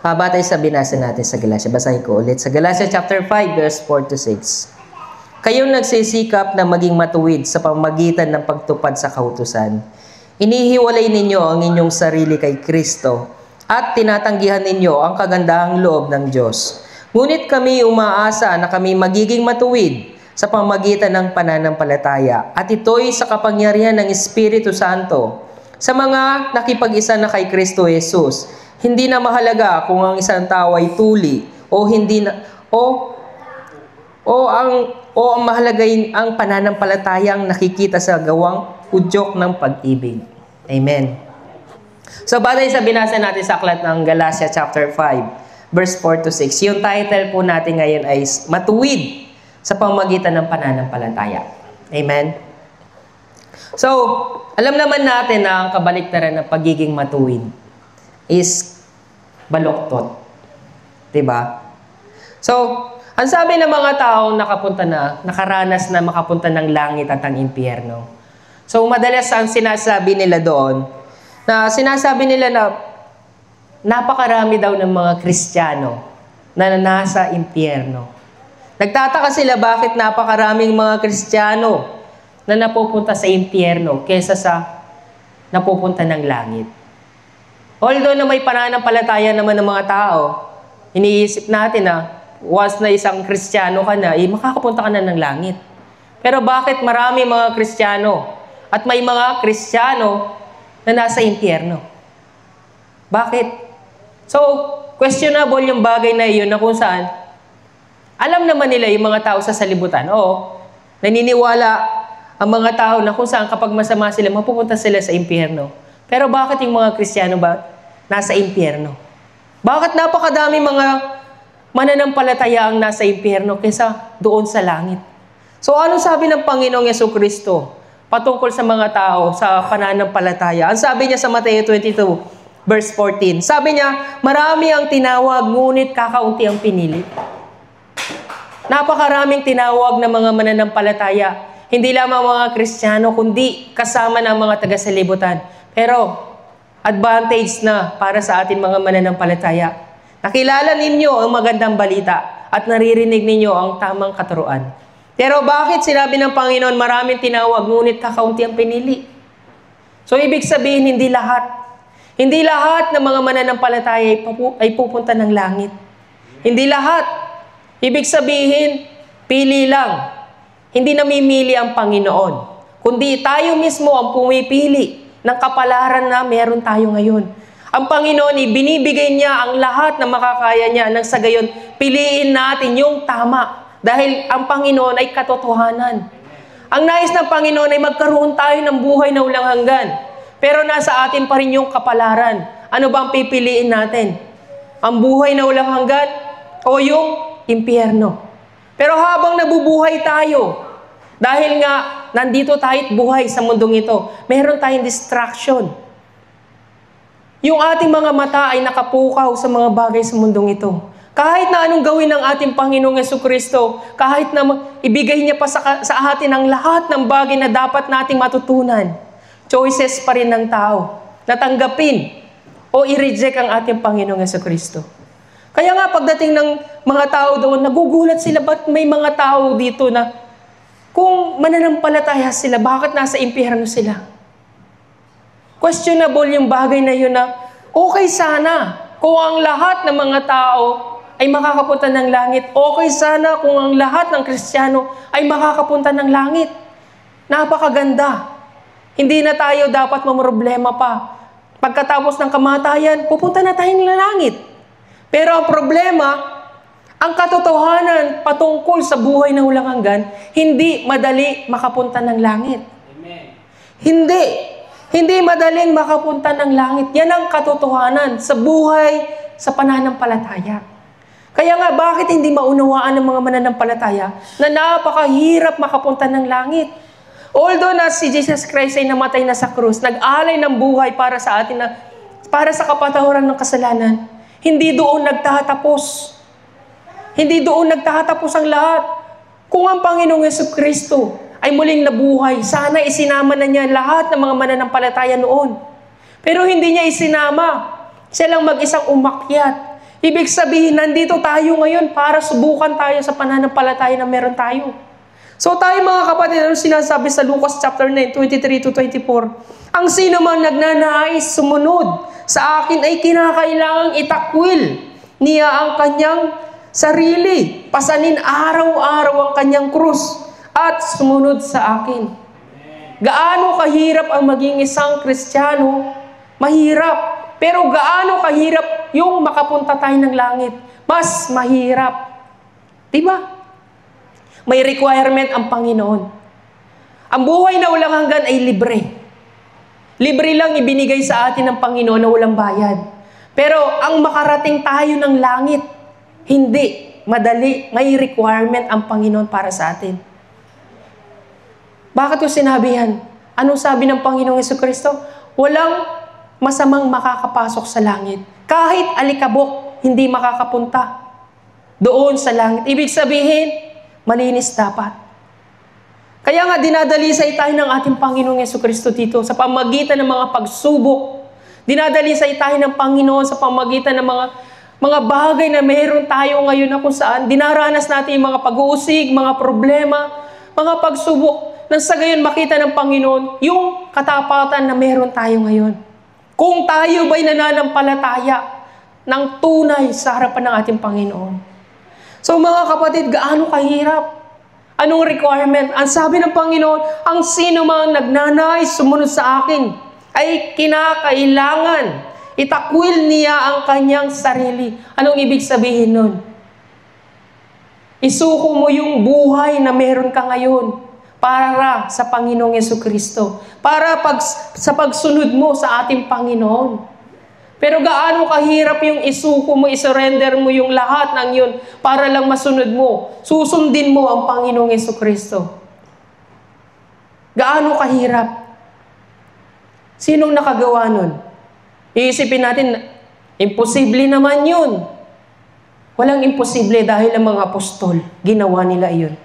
Batay sa binasa natin sa Galatia. Basahin ko ulit. Sa Galatia chapter 5, verse 4 to 6. Kayong nagsisikap na maging matuwid sa pamamagitan ng pagtupad sa kautusan. Inihiwalay ninyo ang inyong sarili kay Kristo at tinatanggihan ninyo ang kagandahang loob ng Diyos. Ngunit kami umaasa na kami magiging matuwid sa pamamagitan ng pananampalataya at ito'y sa kapangyarihan ng Espiritu Santo. Sa mga nakipag-isa na kay Kristo Jesus, hindi na mahalaga kung ang isang tao ay tuli o hindi na ang mahalaga ang pananampalatayang nakikita sa gawang udyok ng pag-ibig. Amen. So, batay sa binasa natin sa aklat ng Galatia chapter 5, verse 4 to 6. Yung title po natin ngayon ay Matuwid sa pamamagitan ng pananampalataya. Amen. So, alam naman natin na ang kabaliktaran ng pagiging matuwid is baluktot. Diba? So, ang sabi ng mga taong nakaranas na makapunta ng langit at ang impyerno. So, madalas ang sinasabi nila doon, na sinasabi nila na napakarami daw ng mga Kristiyano na nasa impyerno. Nagtataka sila bakit napakaraming mga Kristiyano na napupunta sa impyerno kesa sa napupunta ng langit. Although na may pananampalataya naman ng mga tao, iniisip natin na once na isang Kristiyano ka na, makakapunta ka na ng langit. Pero bakit marami mga Kristiyano at may mga Kristiyano na nasa impyerno? Bakit? So, questionable yung bagay na iyon na kung saan alam naman nila yung mga tao sa salibutan. Oo, naniniwala ang mga tao na kung saan kapag masama sila, mapupunta sila sa impyerno. Pero bakit yung mga Kristiyano ba nasa impyerno? Bakit napakadami mga mananampalataya ang nasa impyerno kaysa doon sa langit? So ano sabi ng Panginoong Jesucristo patungkol sa mga tao sa pananampalataya? Ang sabi niya sa Mateo 22, verse 14, sabi niya, marami ang tinawag, ngunit kakaunti ang pinili. Napakaraming tinawag ng mga mananampalataya. Hindi lamang mga Kristiyano, kundi kasama ng mga taga-salibutan. Pero advantage na para sa atin mga mananampalataya. Nakilala ninyo ang magandang balita at naririnig ninyo ang tamang katuruan. Pero bakit sinabi ng Panginoon maraming tinawag, ngunit kakaunti ang pinili? So ibig sabihin, hindi lahat ng mga mananampalataya ay pupunta ng langit. Hindi lahat. Ibig sabihin, pili lang. Hindi namimili ang Panginoon, kundi tayo mismo ang pumipili ng kapalaran na meron tayo ngayon. Ang Panginoon, binibigay niya ang lahat na makakaya niya nang sa gayon, piliin natin yung tama. Dahil ang Panginoon ay katotohanan. Ang nais ng Panginoon ay magkaroon tayo ng buhay na walang hanggan. Pero nasa atin pa rin yung kapalaran. Ano bang pipiliin natin? Ang buhay na walang hanggan o yung impyerno? Pero habang nabubuhay tayo, dahil nga nandito tayo't buhay sa mundong ito, meron tayong distraction. Yung ating mga mata ay nakapukaw sa mga bagay sa mundong ito. Kahit na anong gawin ng ating Panginoong Jesucristo, kahit na ibigay niya pa sa atin ang lahat ng bagay na dapat nating matutunan, choices pa rin ng tao na tanggapin o i-reject ang ating Panginoong Jesucristo. Kaya nga pagdating ng mga tao doon, nagugulat sila, ba't may mga tao dito na kung mananampalataya sila, bakit nasa impyerno sila? Questionable yung bagay na yun na okay sana kung ang lahat ng mga tao ay makakapunta ng langit. Okay sana kung ang lahat ng Kristiyano ay makakapunta ng langit. Napakaganda. Hindi na tayo dapat mamroblema pa. Pagkatapos ng kamatayan, pupunta na tayo ng langit. Pero ang problema, ang katotohanan patungkol sa buhay na walang hanggan, hindi madali makapunta ng langit. Amen. Hindi madaling makapunta ng langit. Yan ang katotohanan sa buhay sa pananampalataya. Kaya nga, bakit hindi maunawaan ng mga mananampalataya na napakahirap makapunta ng langit? Although na si Jesus Christ ay namatay na sa krus, nag-alay ng buhay para sa atin, para sa kapatawaran ng kasalanan, hindi doon nagtatapos. Hindi doon nagtatapos ang lahat. Kung ang Panginoong Jesucristo ay muling nabuhay, sana isinama na niya lahat ng mga mananampalataya noon. Pero hindi niya isinama. Siya lang mag-isang umakyat. Ibig sabihin, nandito tayo ngayon para subukan tayo sa pananampalataya na meron tayo. So tayo mga kapatid, ano sinasabi sa Lucas chapter 9, 23-24? Ang sino man nagnanais sumunod sa akin ay kinakailangang itakwil niya ang kanyang sarili. Pasanin araw-araw ang kanyang krus at sumunod sa akin. Gaano kahirap ang maging isang Kristiyano? Mahirap. Pero gaano kahirap yung makapunta tayo ng langit? Mas mahirap. Diba? May requirement ang Panginoon. Ang buhay na walang hanggan ay libre. Libre lang ibinigay sa atin ng Panginoon na walang bayad. Pero ang makarating tayo ng langit, hindi. Madali. May requirement ang Panginoon para sa atin. Bakit ko sinabi yan? Anong sabi ng Panginoong Jesucristo? Walang masamang makakapasok sa langit. Kahit alikabok, hindi makakapunta doon sa langit. Ibig sabihin, malinis dapat. Kaya nga dinadalisay tayo ng ating Panginoong Jesucristo dito sa pamagitan ng mga pagsubok. Dinadalisay tayo ng Panginoon sa pamagitan ng mga bagay na mayroon tayo ngayon na kung saan dinaranas natin yung mga pag-uusig, mga problema, mga pagsubok. Nang sa gayon makita ng Panginoon yung katapatan na meron tayo ngayon. Kung tayo ba'y nananampalataya ng tunay sa harapan ng ating Panginoon. So mga kapatid, gaano kahirap? Anong requirement? Ang sabi ng Panginoon, ang sino mang nagnanais sumunod sa akin ay kinakailangan itakwil niya ang kanyang sarili. Anong ibig sabihin nun? Isuko mo yung buhay na meron ka ngayon para sa Panginoong Jesucristo. Para sa pagsunod mo sa ating Panginoon. Pero gaano kahirap yung isuko mo, isurrender mo yung lahat ng yun para lang masunod mo. Susundin mo ang Panginoong Jesucristo. Gaano kahirap? Sinong nakagawa nun? Iisipin natin, imposible naman yun. Walang imposible dahil ang mga apostol, ginawa nila iyon.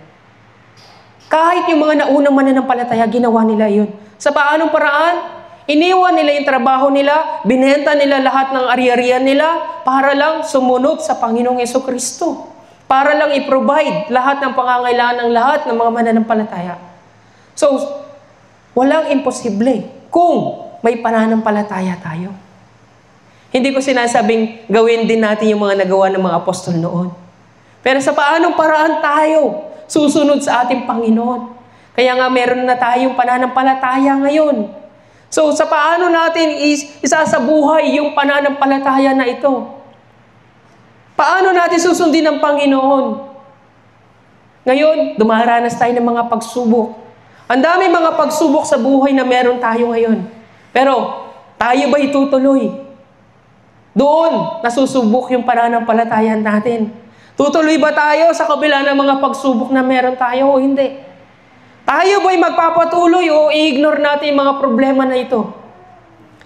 Kahit yung mga naunang mananampalataya, ginawa nila iyon. Sa paanong paraan? Iniwan nila yung trabaho nila, binenta nila lahat ng ari-arian nila para lang sumunod sa Panginoong Jesucristo. Para lang i-provide lahat ng pangangailangan ng lahat ng mga mananampalataya. So, walang imposible kung may pananampalataya tayo. Hindi ko sinasabing gawin din natin yung mga nagawa ng mga apostol noon. Pero sa paanong paraan tayo susunod sa ating Panginoon? Kaya nga meron na tayong pananampalataya ngayon. So sa paano natin isasabuhay yung pananampalataya na ito? Paano natin susundin ang Panginoon? Ngayon, dumaranas tayo ng mga pagsubok. Ang dami mga pagsubok sa buhay na meron tayo ngayon. Pero tayo ba itutuloy? Doon nasusubok yung pananampalataya natin. Tutuloy ba tayo sa kabila ng mga pagsubok na meron tayo o hindi? Tayo ba'y magpapatuloy o i-ignore natin yung mga problema na ito?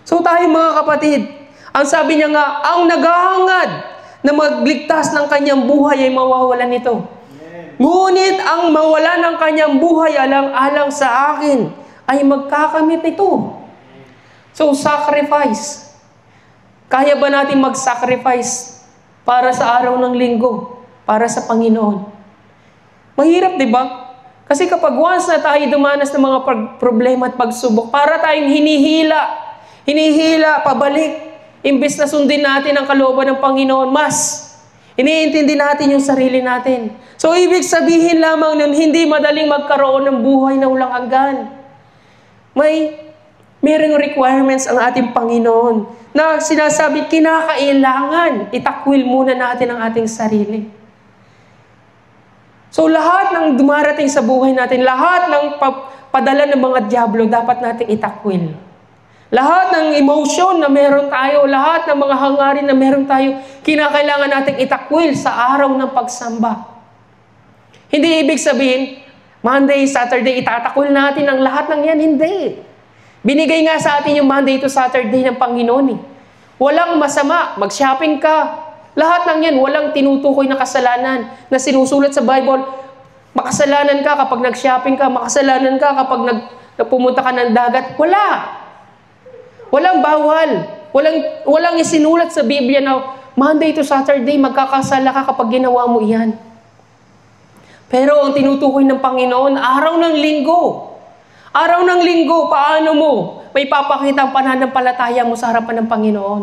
So tayo mga kapatid, ang sabi niya nga, ang naghahangad na magligtas ng kanyang buhay ay mawawalan nito. Ngunit ang mawala ng kanyang buhay alang-alang sa akin ay magkakamit nito. So sacrifice. Kaya ba natin mag-sacrifice para sa araw ng linggo? Para sa Panginoon. Mahirap, di ba? Kasi kapag once na tayo dumanas ng mga problema at pagsubok, para tayong hinihila, pabalik, imbes na sundin natin ang kalooban ng Panginoon, mas iniintindi natin yung sarili natin. So, ibig sabihin lamang nun, hindi madaling magkaroon ng buhay na walang hanggan. Mayroong requirements ang ating Panginoon na sinasabi, kinakailangan, itakwil muna natin ang ating sarili. So lahat ng dumarating sa buhay natin, lahat ng padala ng mga dyablo, dapat nating itakwil. Lahat ng emotion na meron tayo, lahat ng mga hangarin na meron tayo, kinakailangan nating itakwil sa araw ng pagsamba. Hindi ibig sabihin, Monday, Saturday, itatakwil natin ang lahat ng yan. Hindi. Binigay nga sa atin yung Monday to Saturday ng Panginoon. Walang masama, mag-shopping ka. Lahat ng yan, walang tinutukoy na kasalanan na sinusulat sa Bible. Makasalanan ka kapag nag-shopping ka, makasalanan ka kapag pumunta ka ng dagat. Wala. Walang bawal. Walang isinulat sa Biblia na Monday to Saturday, magkakasala ka kapag ginawa mo iyan. Pero ang tinutukoy ng Panginoon, araw ng linggo. Araw ng linggo, paano mo may papakita ang pananampalataya mo sa harapan ng Panginoon?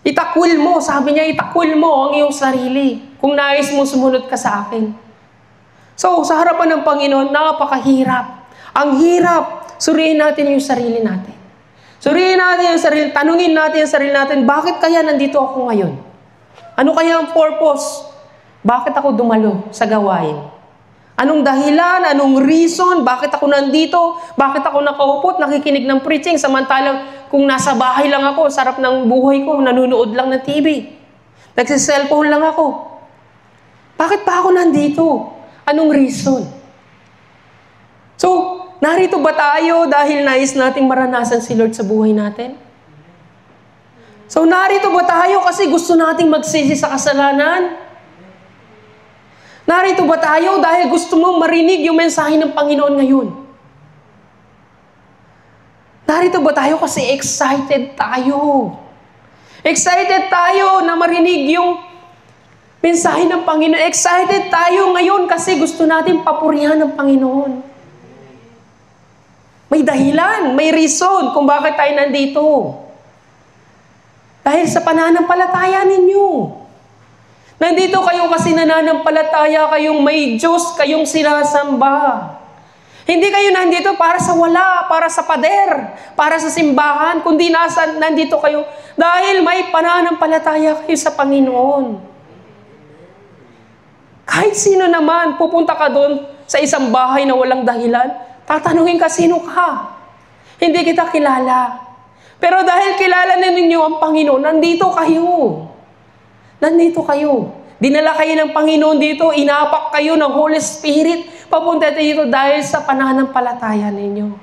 Itakwil mo, sabi niya, itakwil mo ang iyong sarili kung nais mo sumunod ka sa akin. So, sa harapan ng Panginoon, napakahirap. Ang hirap, suriin natin yung sarili natin. Suriin natin yung sarili, tanungin natin yung sarili natin, bakit kaya nandito ako ngayon? Ano kaya ang purpose? Bakit ako dumalo sa gawain? Anong dahilan? Anong reason? Bakit ako nandito? Bakit ako nakaupo, nakikinig ng preaching, samantalang kung nasa bahay lang ako, sarap ng buhay ko, nanunood lang ng TV. Nagsiselfone lang ako. Bakit pa ako nandito? Anong reason? So, narito ba tayo dahil nais nating maranasan si Lord sa buhay natin? So, narito ba tayo kasi gusto nating magsisi sa kasalanan? Narito ba tayo dahil gusto mong marinig yung mensahe ng Panginoon ngayon? Narito ba tayo kasi excited tayo? Excited tayo na marinig yung mensahe ng Panginoon. Excited tayo ngayon kasi gusto natin papurihan ng Panginoon. May dahilan, may reason kung bakit tayo nandito. Dahil sa pananampalataya ninyo. Nandito kayo kasi nananampalataya kayong may Diyos kayong sinasamba. Hindi kayo nandito para sa wala, para sa pader, para sa simbahan, kundi nandito kayo dahil may pananampalataya kayo sa Panginoon. Kahit sino naman, pupunta ka doon sa isang bahay na walang dahilan, tatanungin ka, sino ka? Hindi kita kilala. Pero dahil kilala na ninyo ang Panginoon, nandito kayo. Nandito kayo. Dinala kayo ng Panginoon dito, inapak kayo ng Holy Spirit, papunta dito dahil sa pananampalataya ninyo.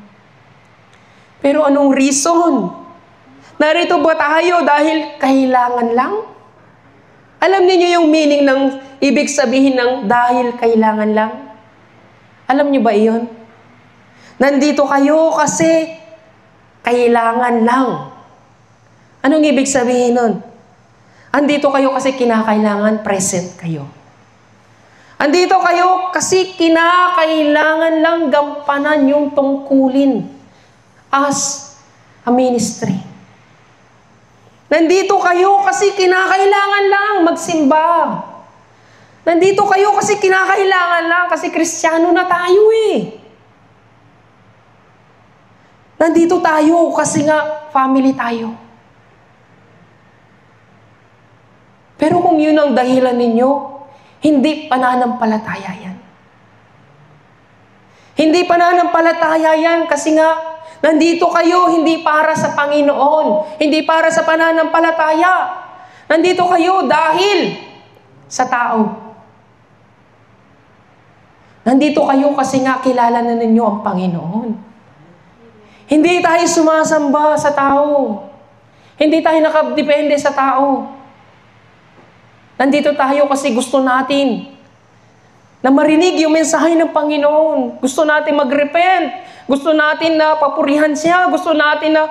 Pero anong reason? Narito ba tayo dahil kailangan lang? Alam niyo yung meaning ng ibig sabihin ng dahil kailangan lang? Alam niyo ba iyon? Nandito kayo kasi kailangan lang. Anong ibig sabihin nun? Andito kayo kasi kinakailangan, present kayo. Andito kayo kasi kinakailangan lang gampanan yung tungkulin as a ministry. Nandito kayo kasi kinakailangan lang magsimba. Nandito kayo kasi kinakailangan lang kasi Kristiyano na tayo eh. Nandito tayo kasi nga family tayo. Pero kung yun ang dahilan ninyo, hindi pananampalataya yan. Hindi pananampalataya yan kasi nga nandito kayo hindi para sa Panginoon, hindi para sa pananampalataya. Nandito kayo dahil sa tao. Nandito kayo kasi nga kilala na ninyo ang Panginoon. Hindi tayo sumasamba sa tao. Hindi tayo nakadepende sa tao. Nandito tayo kasi gusto natin na marinig yung mensahe ng Panginoon. Gusto natin mag-repent. Gusto natin na papurihan siya. Gusto natin na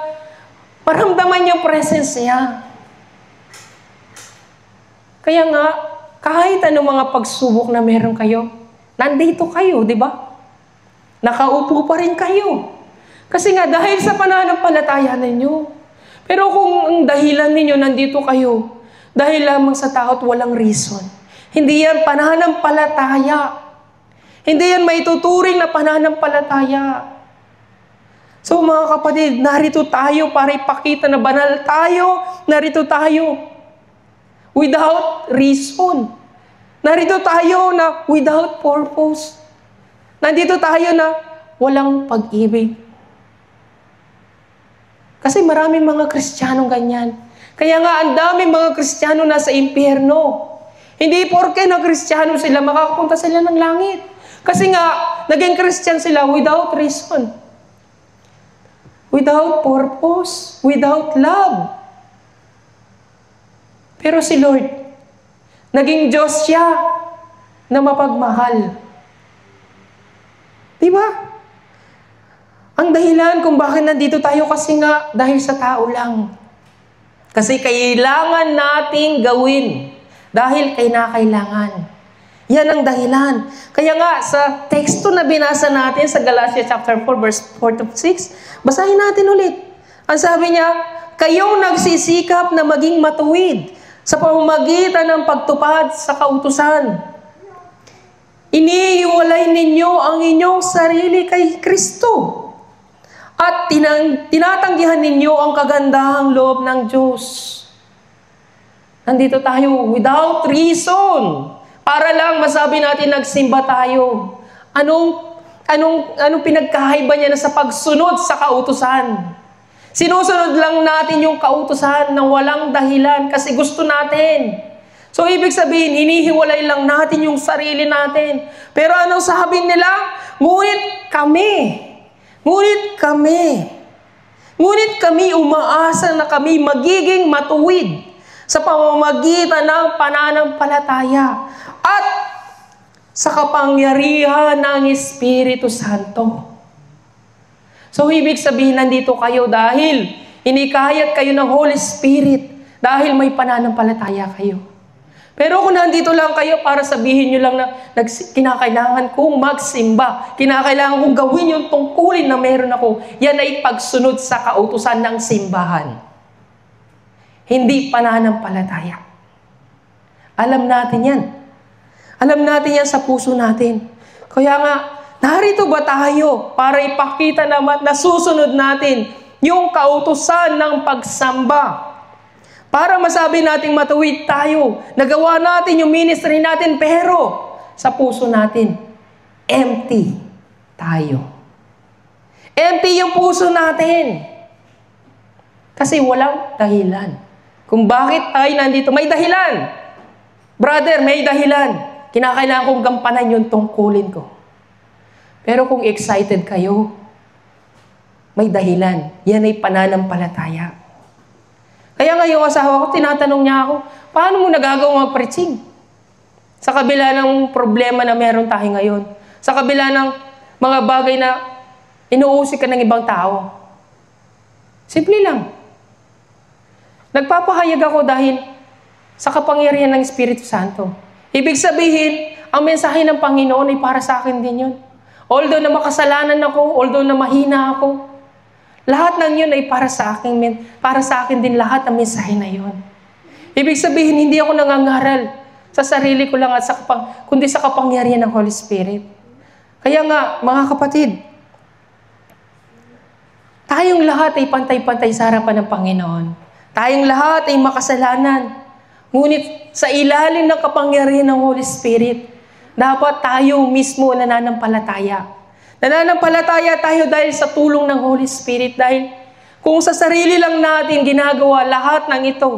maramdaman yung presence niya. Kaya nga, kahit anong mga pagsubok na meron kayo, nandito kayo, di ba? Nakaupo pa rin kayo. Kasi nga, dahil sa pananampalataya ninyo. Pero kung ang dahilan ninyo, nandito kayo, dahil lamang sa tao at walang reason, hindi yan pananampalataya. Hindi yan maituturing na pananampalataya. So mga kapatid, narito tayo para ipakita na banal tayo. Narito tayo without reason. Narito tayo na without purpose. Nandito tayo na walang pag-ibig. Kasi maraming mga Kristiyanong ganyan. Kaya nga, ang daming mga Kristiyano nasa impyerno. Hindi porke na Kristiyano sila, makakapunta sila ng langit. Kasi nga, naging Christian sila without reason. Without purpose. Without love. Pero si Lord, naging Diyos siya na mapagmahal. Diba? Ang dahilan kung bakit nandito tayo kasi nga dahil sa tao lang. Kasi kailangan nating gawin. Dahil kinakailangan. Yan ang dahilan. Kaya nga, sa teksto na binasa natin sa Galatia chapter 4, verse 4 to 6, basahin natin ulit. Ang sabi niya, kayong nagsisikap na maging matuwid sa pamamagitan ng pagtupad sa kautusan. Inihiwalay ninyo ang inyong sarili kay Kristo. At tinatanggihan ninyo ang kagandahang loob ng Diyos. Nandito tayo without reason. Para lang masabi natin nagsimba tayo. Anong pinagkaiba niya na sa pagsunod sa kautusan? Sinusunod lang natin yung kautusan ng walang dahilan kasi gusto natin. So, ibig sabihin, hinihiwalay lang natin yung sarili natin. Pero anong sabi nila? Ngunit kami umaasa na kami magiging matuwid sa pamamagitan ng pananampalataya at sa kapangyarihan ng Espiritu Santo. So, ibig sabihin, nandito kayo dahil inikayat kayo ng Holy Spirit dahil may pananampalataya kayo. Pero kung nandito lang kayo para sabihin nyo lang na kinakailangan kong magsimba, kinakailangan kong gawin yung tungkulin na meron ako, yan ay pagsunod sa kautusan ng simbahan. Hindi pananampalataya. Alam natin yan. Alam natin yan sa puso natin. Kaya nga, narito ba tayo para ipakita naman na susunod natin yung kautusan ng pagsamba? Para masabi nating matuwid tayo, nagawa natin yung ministry natin, pero sa puso natin, empty tayo. Empty yung puso natin. Kasi walang dahilan. Kung bakit tayo nandito, may dahilan. Brother, may dahilan. Kinakailangan kong gampanan yung tungkulin ko. Pero kung excited kayo, may dahilan. Yan ay pananampalataya. Kaya nga yung asawa ko, tinatanong niya ako, paano mo nagagawa mag-preaching? Sa kabila ng problema na meron tayo ngayon. Sa kabila ng mga bagay na inuusik ka ng ibang tao. Simple lang. Nagpapahayag ako dahil sa kapangyarihan ng Espiritu Santo. Ibig sabihin, ang mensahe ng Panginoon ay para sa akin din yun. Although na makasalanan ako, although na mahina ako, lahat ng yun ay para sa akin din lahat ng mensahe na yun. Ibig sabihin, hindi ako nangangaral sa sarili ko lang at kundi sa kapangyarihan ng Holy Spirit. Kaya nga, mga kapatid, tayong lahat ay pantay-pantay sa harapan ng Panginoon. Tayong lahat ay makasalanan. Ngunit sa ilalim ng kapangyarihan ng Holy Spirit, dapat tayo mismo nananampalataya. Nananampalataya tayo dahil sa tulong ng Holy Spirit. Dahil kung sa sarili lang natin ginagawa lahat ng ito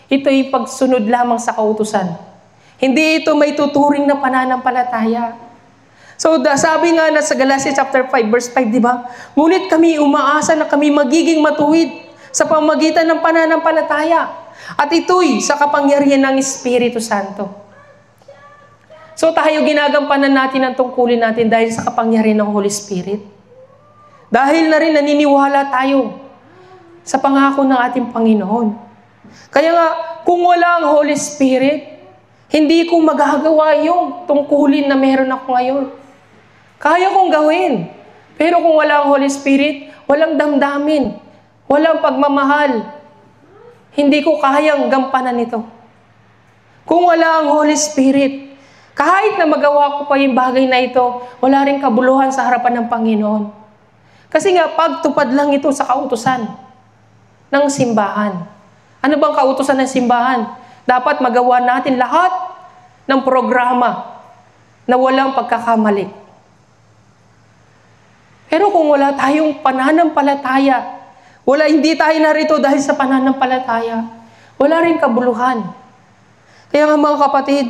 ay pagsunod lamang sa kautusan. Hindi ito may tuturing na pananampalataya. So, sabi nga na sa Galatia chapter 5, verse 5, di ba? Ngunit kami umaasa na kami magiging matuwid sa pamagitan ng pananampalataya. At ito'y sa kapangyarihan ng Espiritu Santo. So tayo ginagampanan natin ang tungkulin natin dahil sa kapangyarihan ng Holy Spirit. Dahil na rin naniniwala tayo sa pangako ng ating Panginoon. Kaya nga, kung wala ang Holy Spirit, hindi ko magagawa yung tungkulin na meron ako ngayon. Kaya kong gawin. Pero kung wala ang Holy Spirit, walang damdamin, walang pagmamahal. Hindi ko kayang gampanan ito. Kung wala ang Holy Spirit, kahit na magawa ko pa yung bagay na ito, wala rin kabuluhan sa harapan ng Panginoon. Kasi nga, pagtupad lang ito sa kautusan ng simbahan. Ano bang kautusan ng simbahan? Dapat magawa natin lahat ng programa na walang pagkakamali. Pero kung wala tayong pananampalataya, hindi tayo narito dahil sa pananampalataya, wala rin kabuluhan. Kaya nga mga kapatid,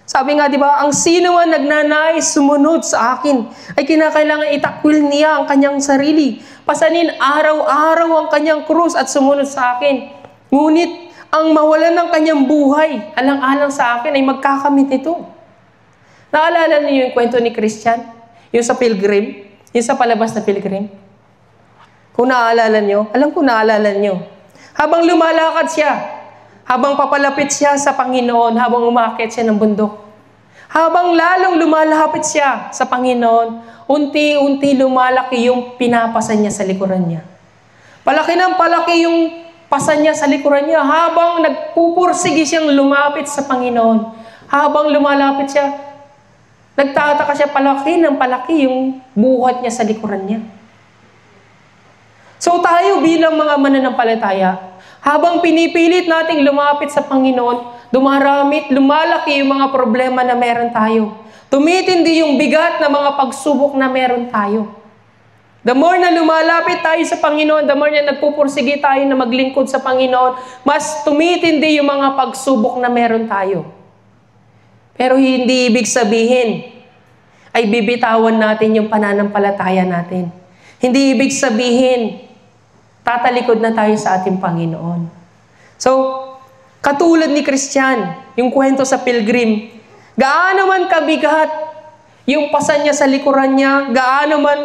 sabi nga, di ba, ang sino man nagnanais sumunod sa akin ay kinakailangan itakwil niya ang kanyang sarili. Pasanin araw-araw ang kanyang krus at sumunod sa akin. Ngunit, ang mawalan ng kanyang buhay, alang-alang sa akin, ay magkakamit ito. Naalala niyo yung kwento ni Christian? Yung sa pilgrim? Yung sa palabas na pilgrim? Kung naaalala niyo, alam ko naaalala niyo. Habang lumalakad siya, habang papalapit siya sa Panginoon, habang umakyat siya ng bundok, habang lalong lumalapit siya sa Panginoon, unti-unti lumalaki yung pinapasan niya sa likuran niya. Palaki ng palaki yung pasan niya sa likuran niya habang nagpupursige siyang lumapit sa Panginoon. Habang lumalapit siya, nagtataka siya, palaki ng palaki yung buhat niya sa likuran niya. So tayo bilang mga mananampalataya, habang pinipilit nating lumapit sa Panginoon, lumalaki yung mga problema na meron tayo. Tumitindi yung bigat na mga pagsubok na meron tayo. The more na lumalapit tayo sa Panginoon, the more na nagpupursige tayo na maglingkod sa Panginoon, mas tumitindi yung mga pagsubok na meron tayo. Pero hindi ibig sabihin ay bibitawan natin yung pananampalataya natin. Hindi ibig sabihin tatalikod na tayo sa ating Panginoon. So, katulad ni Christian, yung kwento sa pilgrim, gaano man kabigat yung pasan niya sa likuran niya, gaano man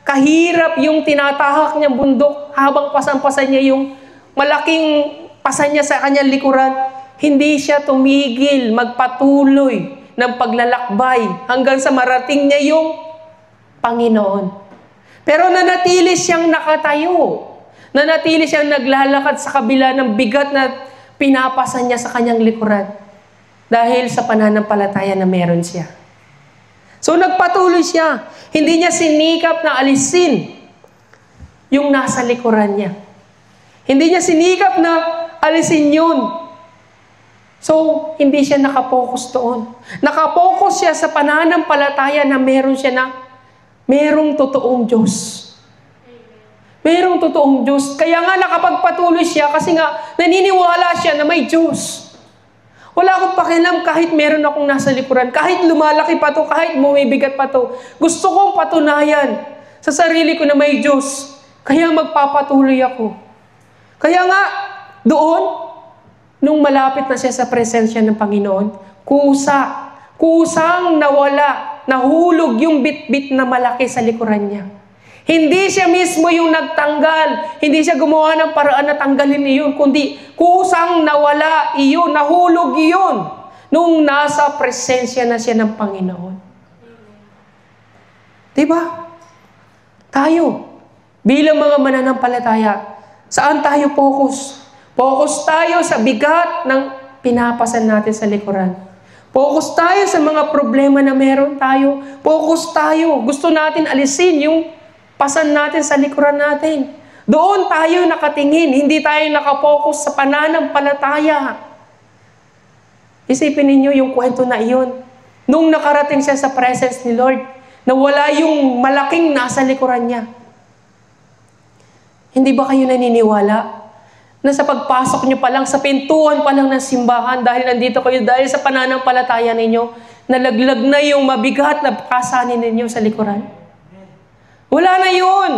kahirap yung tinatahak niyang bundok habang pasan-pasan niya yung malaking pasan niya sa kanyang likuran, hindi siya tumigil magpatuloy ng paglalakbay hanggang sa marating niya yung Panginoon. Pero nanatili siyang nakatayo. Nanatili siyang naglalakad sa kabila ng bigat na pinapasan niya sa kanyang likuran dahil sa pananampalataya na meron siya. So nagpatuloy siya. Hindi niya sinikap na alisin yung nasa likuran niya. Hindi niya sinikap na alisin yun. So, hindi siya nakapokus doon. Nakapokus siya sa pananampalataya na meron siya na merong totoong Diyos. Merong totoong Diyos. Kaya nga nakapagpatuloy siya kasi nga naniniwala siya na may Diyos. Wala akong pakialam kahit meron akong nasa likuran, kahit lumalaki pa to, kahit bumibigat pa to. Gusto kong patunayan sa sarili ko na may Diyos. Kaya magpapatuloy ako. Kaya nga doon, nung malapit na siya sa presensya ng Panginoon, kusang nawala, nahulog yung bit-bit na malaki sa likuran niya. Hindi siya mismo yung nagtanggal. Hindi siya gumawa ng paraan na tanggalin iyon, kundi kusang nawala iyon, nahulog iyon nung nasa presensya na siya ng Panginoon. Diba? Tayo, bilang mga mananampalataya, saan tayo focus? Focus tayo sa bigat ng pinapasan natin sa likuran. Focus tayo sa mga problema na meron tayo. Focus tayo. Gusto natin alisin yung pasan natin sa likuran natin. Doon tayo nakatingin. Hindi tayo nakapokus sa pananampalataya. Isipin ninyo yung kwento na iyon. Nung nakarating siya sa presence ni Lord, nawala yung malaking nasa likuran niya. Hindi ba kayo naniniwala na sa pagpasok niyo pa lang, sa pintuan pa lang ng simbahan, dahil nandito kayo, dahil sa pananampalataya ninyo, nalaglag na yung mabigat na kasanin ninyo sa likuran? Wala na yun.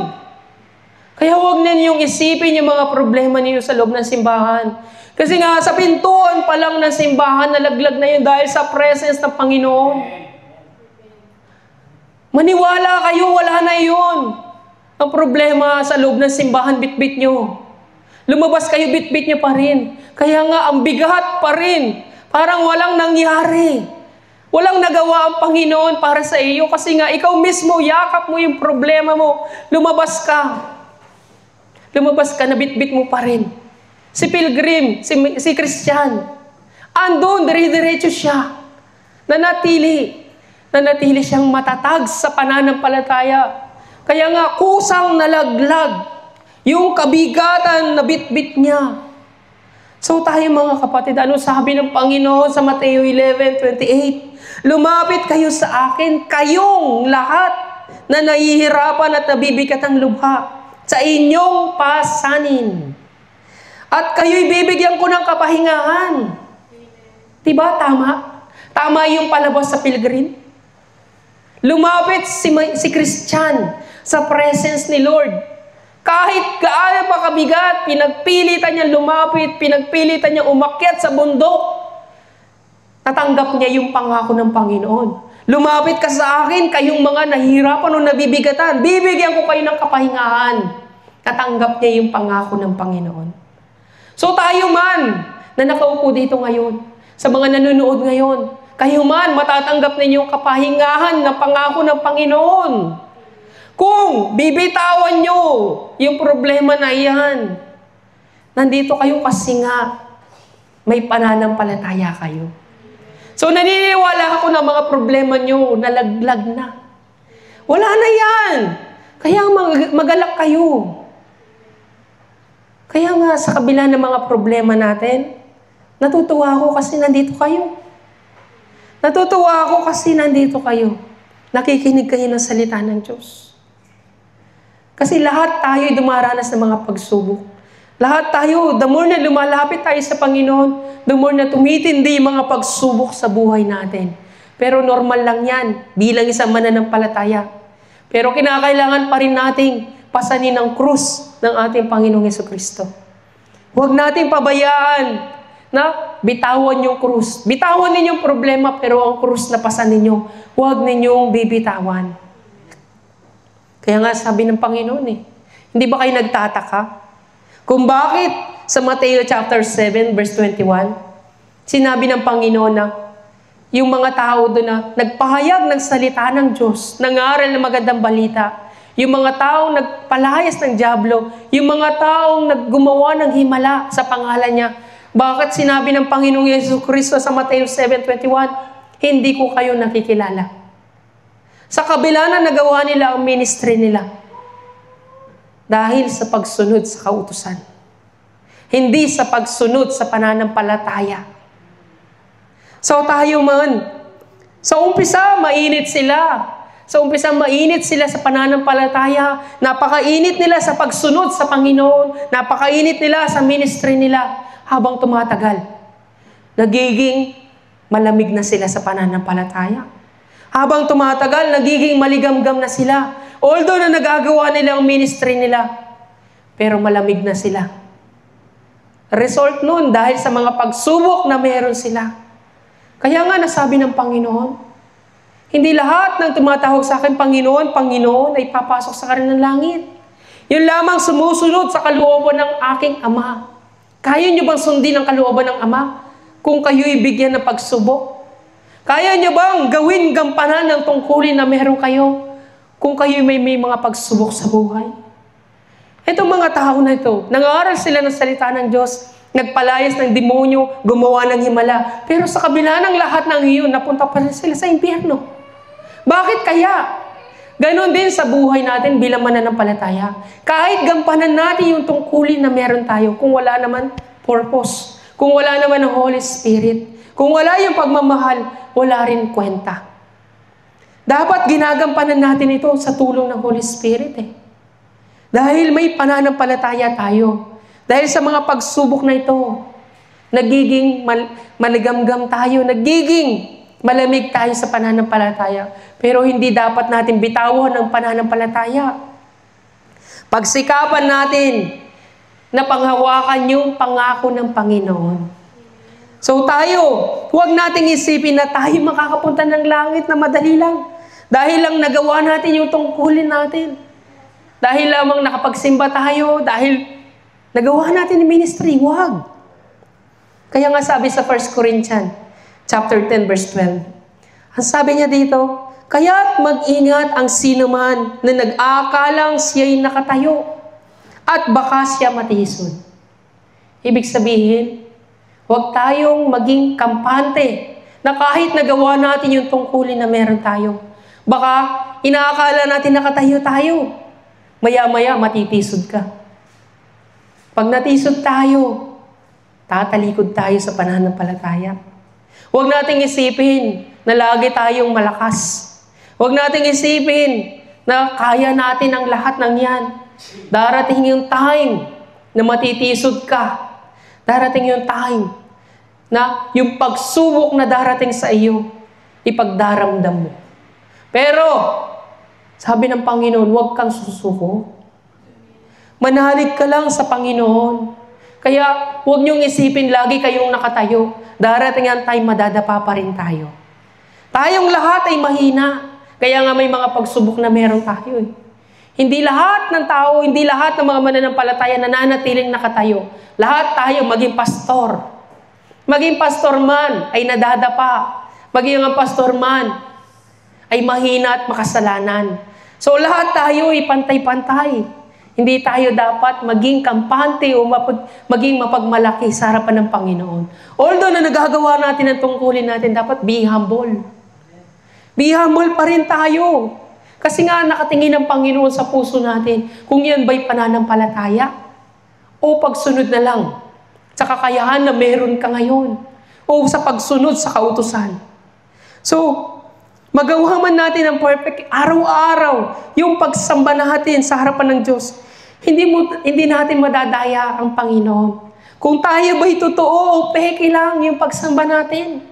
Kaya huwag na niyong isipin yung mga problema niyo sa loob ng simbahan. Kasi nga, sa pintuan pa lang ng simbahan, nalaglag na yun dahil sa presence ng Panginoon. Maniwala kayo, wala na yun. Ang problema sa loob ng simbahan, bit-bit nyo. Lumabas kayo, bit-bit nyo pa rin. Kaya nga, ang bigat pa rin. Parang walang nangyari. Walang nagawa ang Panginoon para sa iyo kasi nga, ikaw mismo, yakap mo yung problema mo. Lumabas ka. Lumabas ka, nabit-bit mo pa rin. Si pilgrim, si Christian, andun, dire-diretso siya. Nanatili siyang matatag sa pananampalataya. Kaya nga, kusang nalaglag yung kabigatan na bit-bit niya. So tayo mga kapatid, ano sabi ng Panginoon sa Mateo 11:28? Lumapit kayo sa akin, kayong lahat na nahihirapan at nabibigat ang lubha sa inyong pasanin. At kayo'y bibigyan ko ng kapahingahan. Diba? Tama? Tama yung palabas sa pilgrim. Lumapit si Christian sa presence ni Lord. Kahit gaano pa kabigat, pinagpilitan niya lumapit, pinagpilitan niya umakyat sa bundok. Natanggap niya yung pangako ng Panginoon. Lumapit ka sa akin, kayong mga nahihirapan o nabibigatan. Bibigyan ko kayo ng kapahingahan. Natanggap niya yung pangako ng Panginoon. So tayo man na nakaupo dito ngayon, sa mga nanonood ngayon, kayo man matatanggap ninyo yung kapahingahan na pangako ng Panginoon. Kung bibitawan nyo yung problema na iyan, nandito kayo kasi nga may pananampalataya kayo. So naniniwala ako na mga problema nyo nalaglag na. Wala na yan. Kaya magalak kayo. Kaya nga sa kabila ng mga problema natin, natutuwa ako kasi nandito kayo. Natutuwa ako kasi nandito kayo. Nakikinig kayo ng salita ng Diyos. Kasi lahat tayo dumaranas ng mga pagsubok. Lahat tayo, the more na lumalapit tayo sa Panginoon, the more na tumitindi yung mga pagsubok sa buhay natin. Pero normal lang yan, bilang isang mananampalataya. Pero kinakailangan pa rin nating pasanin ang krus ng ating Panginoong Jesucristo. Huwag nating pabayaan na bitawan yung krus. Bitawan ninyong problema, pero ang krus na pasanin ninyo, huwag ninyong bibitawan. Kaya nga sabi ng Panginoon hindi ba kayo nagtataka? Kung bakit sa Mateo chapter 7 verse 21, sinabi ng Panginoon na yung mga tao doon na nagpahayag ng salita ng Diyos, nangaral ng magandang balita, yung mga taong nagpalayas ng dyablo, yung mga taong naggumawa ng himala sa pangalan niya, bakit sinabi ng Panginoong Jesucristo sa Mateo 7:21, hindi ko kayo nakikilala? Sa kabila na nagawa nila ang ministry nila, dahil sa pagsunod sa kautusan. Hindi sa pagsunod sa pananampalataya. So tayo man, sa umpisa, mainit sila. Sa umpisa, mainit sila sa pananampalataya. Napakainit nila sa pagsunod sa Panginoon. Napakainit nila sa ministry nila. Habang tumatagal, nagiging malamig na sila sa pananampalataya. Habang tumatagal, nagiging maligamgam na sila. Although na nagagawa nila ang ministry nila, pero malamig na sila. Result nun, dahil sa mga pagsubok na meron sila. Kaya nga nasabi ng Panginoon, hindi lahat ng tumatawag sa akin, Panginoon, Panginoon, ay papasok sa kanilang langit. Yun lamang sumusunod sa kalooban ng aking Ama. Kaya nyo bang sundin ang kalooban ng Ama kung kayo'y bigyan ng pagsubok? Kaya nyo bang gawin gampanan ng tungkulin na meron kayo kung kayo'y may mga pagsubok sa buhay? Itong mga tao na ito, nangaral sila ng salita ng Diyos, nagpalayas ng demonyo, gumawa ng himala. Pero sa kabila ng lahat ng iyon, napunta pa rin sila sa impyerno. Bakit kaya? Ganon din sa buhay natin bilang mananampalataya. Kahit gampanan natin yung tungkulin na meron tayo, kung wala naman purpose, kung wala naman ang Holy Spirit, kung wala yung pagmamahal, wala rin kwenta. Dapat ginagampanan natin ito sa tulong ng Holy Spirit Dahil may pananampalataya tayo. Dahil sa mga pagsubok na ito, nagiging maligamgam tayo, nagiging malamig tayo sa pananampalataya. Pero hindi dapat natin bitawan ang pananampalataya. Pagsikapan natin na panghawakan yung pangako ng Panginoon. So tayo, huwag nating isipin na tayo makakapunta ng langit na madali lang. Dahil lang nagawa natin yung tungkulin natin. Dahil lamang nakapagsimba tayo, dahil nagawa natin yung ministry, huwag. Kaya nga sabi sa 1 Corinthians, chapter 10, verse 12, ang sabi niya dito, kaya't mag-ingat ang sinuman na nag-aakalang siya'y nakatayo at baka siya matisod. Ibig sabihin, huwag tayong maging kampante na kahit nagawa natin yung tungkulin na meron tayo. Baka inaakala natin nakatayo tayo. Maya-maya matitisod ka. Pag natisod tayo, tatalikod tayo sa pananampalataya. Huwag nating isipin na lagi tayong malakas. Huwag nating isipin na kaya natin ang lahat ng yan. Darating yung time na matitisod ka. Darating yung time na yung pagsubok na darating sa iyo, ipagdaramdam mo. Pero, sabi ng Panginoon, huwag kang susuko. Manalig ka lang sa Panginoon. Kaya, huwag niyong isipin lagi kayong nakatayo. Darating ang time, madadapa pa rin tayo. Tayong lahat ay mahina. Kaya nga may mga pagsubok na meron tayo Hindi lahat ng tao, hindi lahat ng mga mananampalataya nananatiling nakatayo. Lahat tayo, maging pastor. Maging pastor man ay nadadapa. Maging ang pastor man ay mahina at makasalanan. So lahat tayo ay pantay-pantay. Hindi tayo dapat maging kampante o maging mapagmalaki sa harapan ng Panginoon. Although na nagagawa natin ang tungkulin natin, dapat be humble. Be humble pa rin tayo. Kasi nga nakatingin ang Panginoon sa puso natin kung yan ba'y pananampalataya o pagsunod na lang sa kakayahan na meron ka ngayon o sa pagsunod sa kautusan. So, magawa man natin ang perfect araw-araw yung pagsamba natin sa harapan ng Diyos. Hindi natin madadaya ang Panginoon. Kung tayo ba'y totoo o peke lang yung pagsamba natin.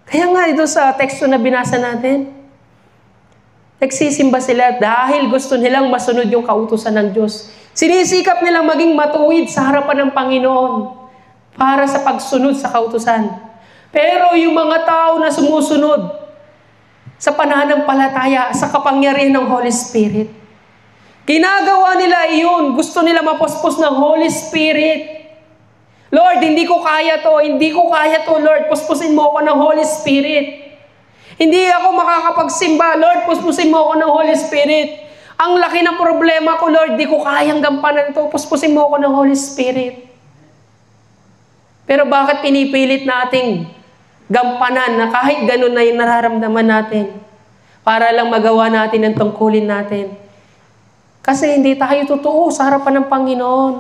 Kaya nga ito sa teksto na binasa natin, nagsisimba sila dahil gusto nilang masunod yung kautusan ng Diyos. Sinisikap nilang maging matuwid sa harapan ng Panginoon para sa pagsunod sa kautusan. Pero yung mga tao na sumusunod sa pananampalataya, sa kapangyarihan ng Holy Spirit, ginagawa nila iyon. Gusto nila mapuspos ng Holy Spirit. Lord, hindi ko kaya to, Lord. Puspusin mo ako ng Holy Spirit. Hindi ako makakapagsimba. Lord, puspusin mo ako ng Holy Spirit. Ang laki ng problema ko, Lord. Di ko kayang gampanan ito. Puspusin mo ako ng Holy Spirit. Pero bakit pinipilit nating gampanan na kahit ganun na yung nararamdaman natin para lang magawa natin ang tungkulin natin? Kasi hindi tayo totoo sa harapan ng Panginoon.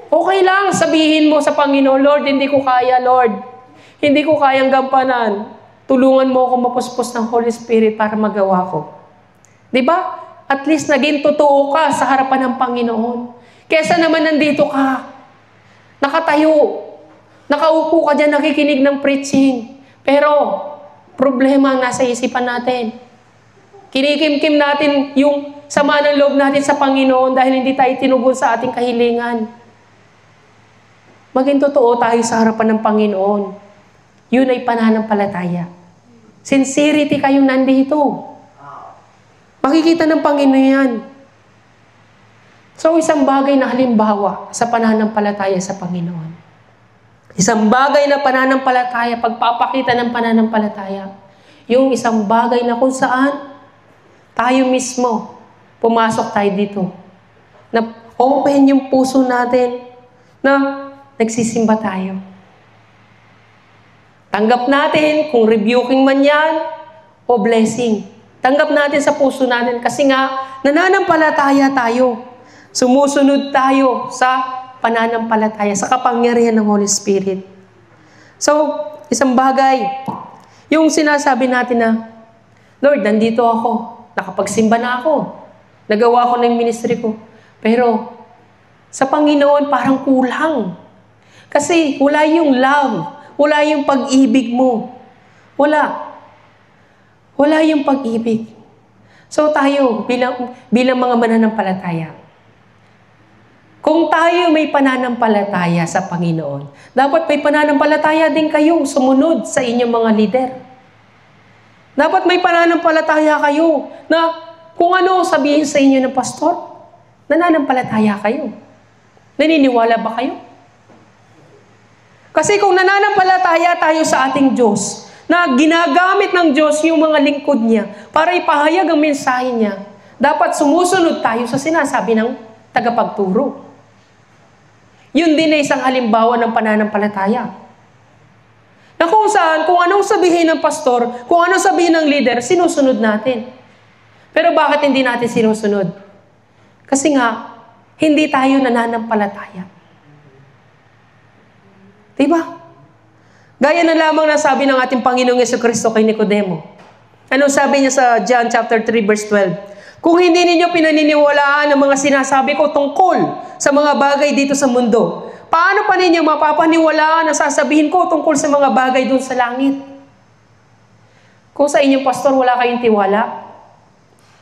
Okay lang, sabihin mo sa Panginoon, Lord, hindi ko kaya, Lord. Hindi ko kayang gampanan. Tulungan mo ako mapuspos ng Holy Spirit para magawa ko. Diba? At least naging totoo ka sa harapan ng Panginoon. Kesa naman nandito ka, nakatayo, nakaupo ka dyan, nakikinig ng preaching. Pero, problema ang nasa isipan natin. Kinikimkim natin yung sama ng loob natin sa Panginoon dahil hindi tayo tinugon sa ating kahilingan. Maging totoo tayo sa harapan ng Panginoon. Yun ay pananampalataya. Sincerity kayong nandito. Makikita ng Panginoon yan. So, isang bagay na halimbawa sa pananampalataya sa Panginoon. Isang bagay na pananampalataya, pagpapakita ng pananampalataya. Yung isang bagay na kung saan tayo mismo, pumasok tayo dito. Na open yung puso natin na nagsisimba tayo. Tanggap natin kung rebuking man yan o blessing. Tanggap natin sa puso natin kasi nga nananampalataya tayo. Sumusunod tayo sa pananampalataya, sa kapangyarihan ng Holy Spirit. So, isang bagay, yung sinasabi natin na, Lord, nandito ako, nakapagsimba na ako, nagawa ko na yung ministry ko. Pero, sa Panginoon parang kulang. Kasi wala yung love. Wala yung pag-ibig mo. Wala. Wala yung pag-ibig. So tayo, bilang mga mananampalataya, kung tayo may pananampalataya sa Panginoon, dapat may pananampalataya din kayong sumunod sa inyong mga leader. Dapat may pananampalataya kayo na kung ano sabihin sa inyo ng pastor, nananampalataya kayo. Naniniwala ba kayo? Kasi kung nananampalataya tayo sa ating Diyos, na ginagamit ng Diyos yung mga lingkod niya para ipahayag ang mensahe niya, dapat sumusunod tayo sa sinasabi ng tagapagturo. Yun din ay isang halimbawa ng pananampalataya. Na kung saan, kung anong sabihin ng pastor, kung anong sabihin ng leader, sinusunod natin. Pero bakit hindi natin sinusunod? Kasi nga, hindi tayo nananampalataya. Diba? Gaya na lamang na sabi ng ating Panginoong Jesucristo kay Nicodemo. Anong sabi niya sa John chapter 3 verse 12? Kung hindi ninyo pinaniniwalaan ang mga sinasabi ko tungkol sa mga bagay dito sa mundo, paano pa ninyo mapapaniwalaan ang sasabihin ko tungkol sa mga bagay doon sa langit? Kung sa inyong pastor wala kayong tiwala,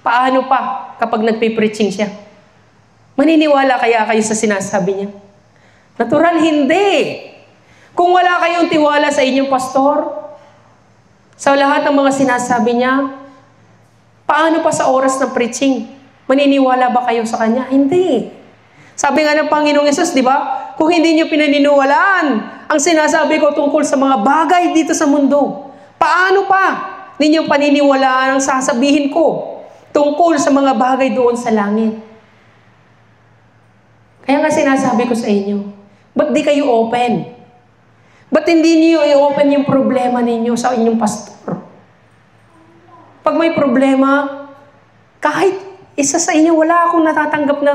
paano pa kapag nagpipreaching siya? Maniniwala kaya kayo sa sinasabi niya? Natural, hindi. Kung wala kayong tiwala sa inyong pastor, sa lahat ng mga sinasabi niya, Paano pa sa oras ng preaching? Maniniwala ba kayo sa Kanya? Hindi. Sabi nga ng Panginoong Yesus, di ba? Kung hindi nyo pinaniniwalaan ang sinasabi ko tungkol sa mga bagay dito sa mundo, paano pa ninyo paniniwalaan ang sasabihin ko tungkol sa mga bagay doon sa langit? Kaya nga sinasabi ko sa inyo, ba't di kayo open? Ba't hindi niyo i-open yung problema ninyo sa inyong pastor? Pag may problema, kahit isa sa inyo, wala akong natatanggap na,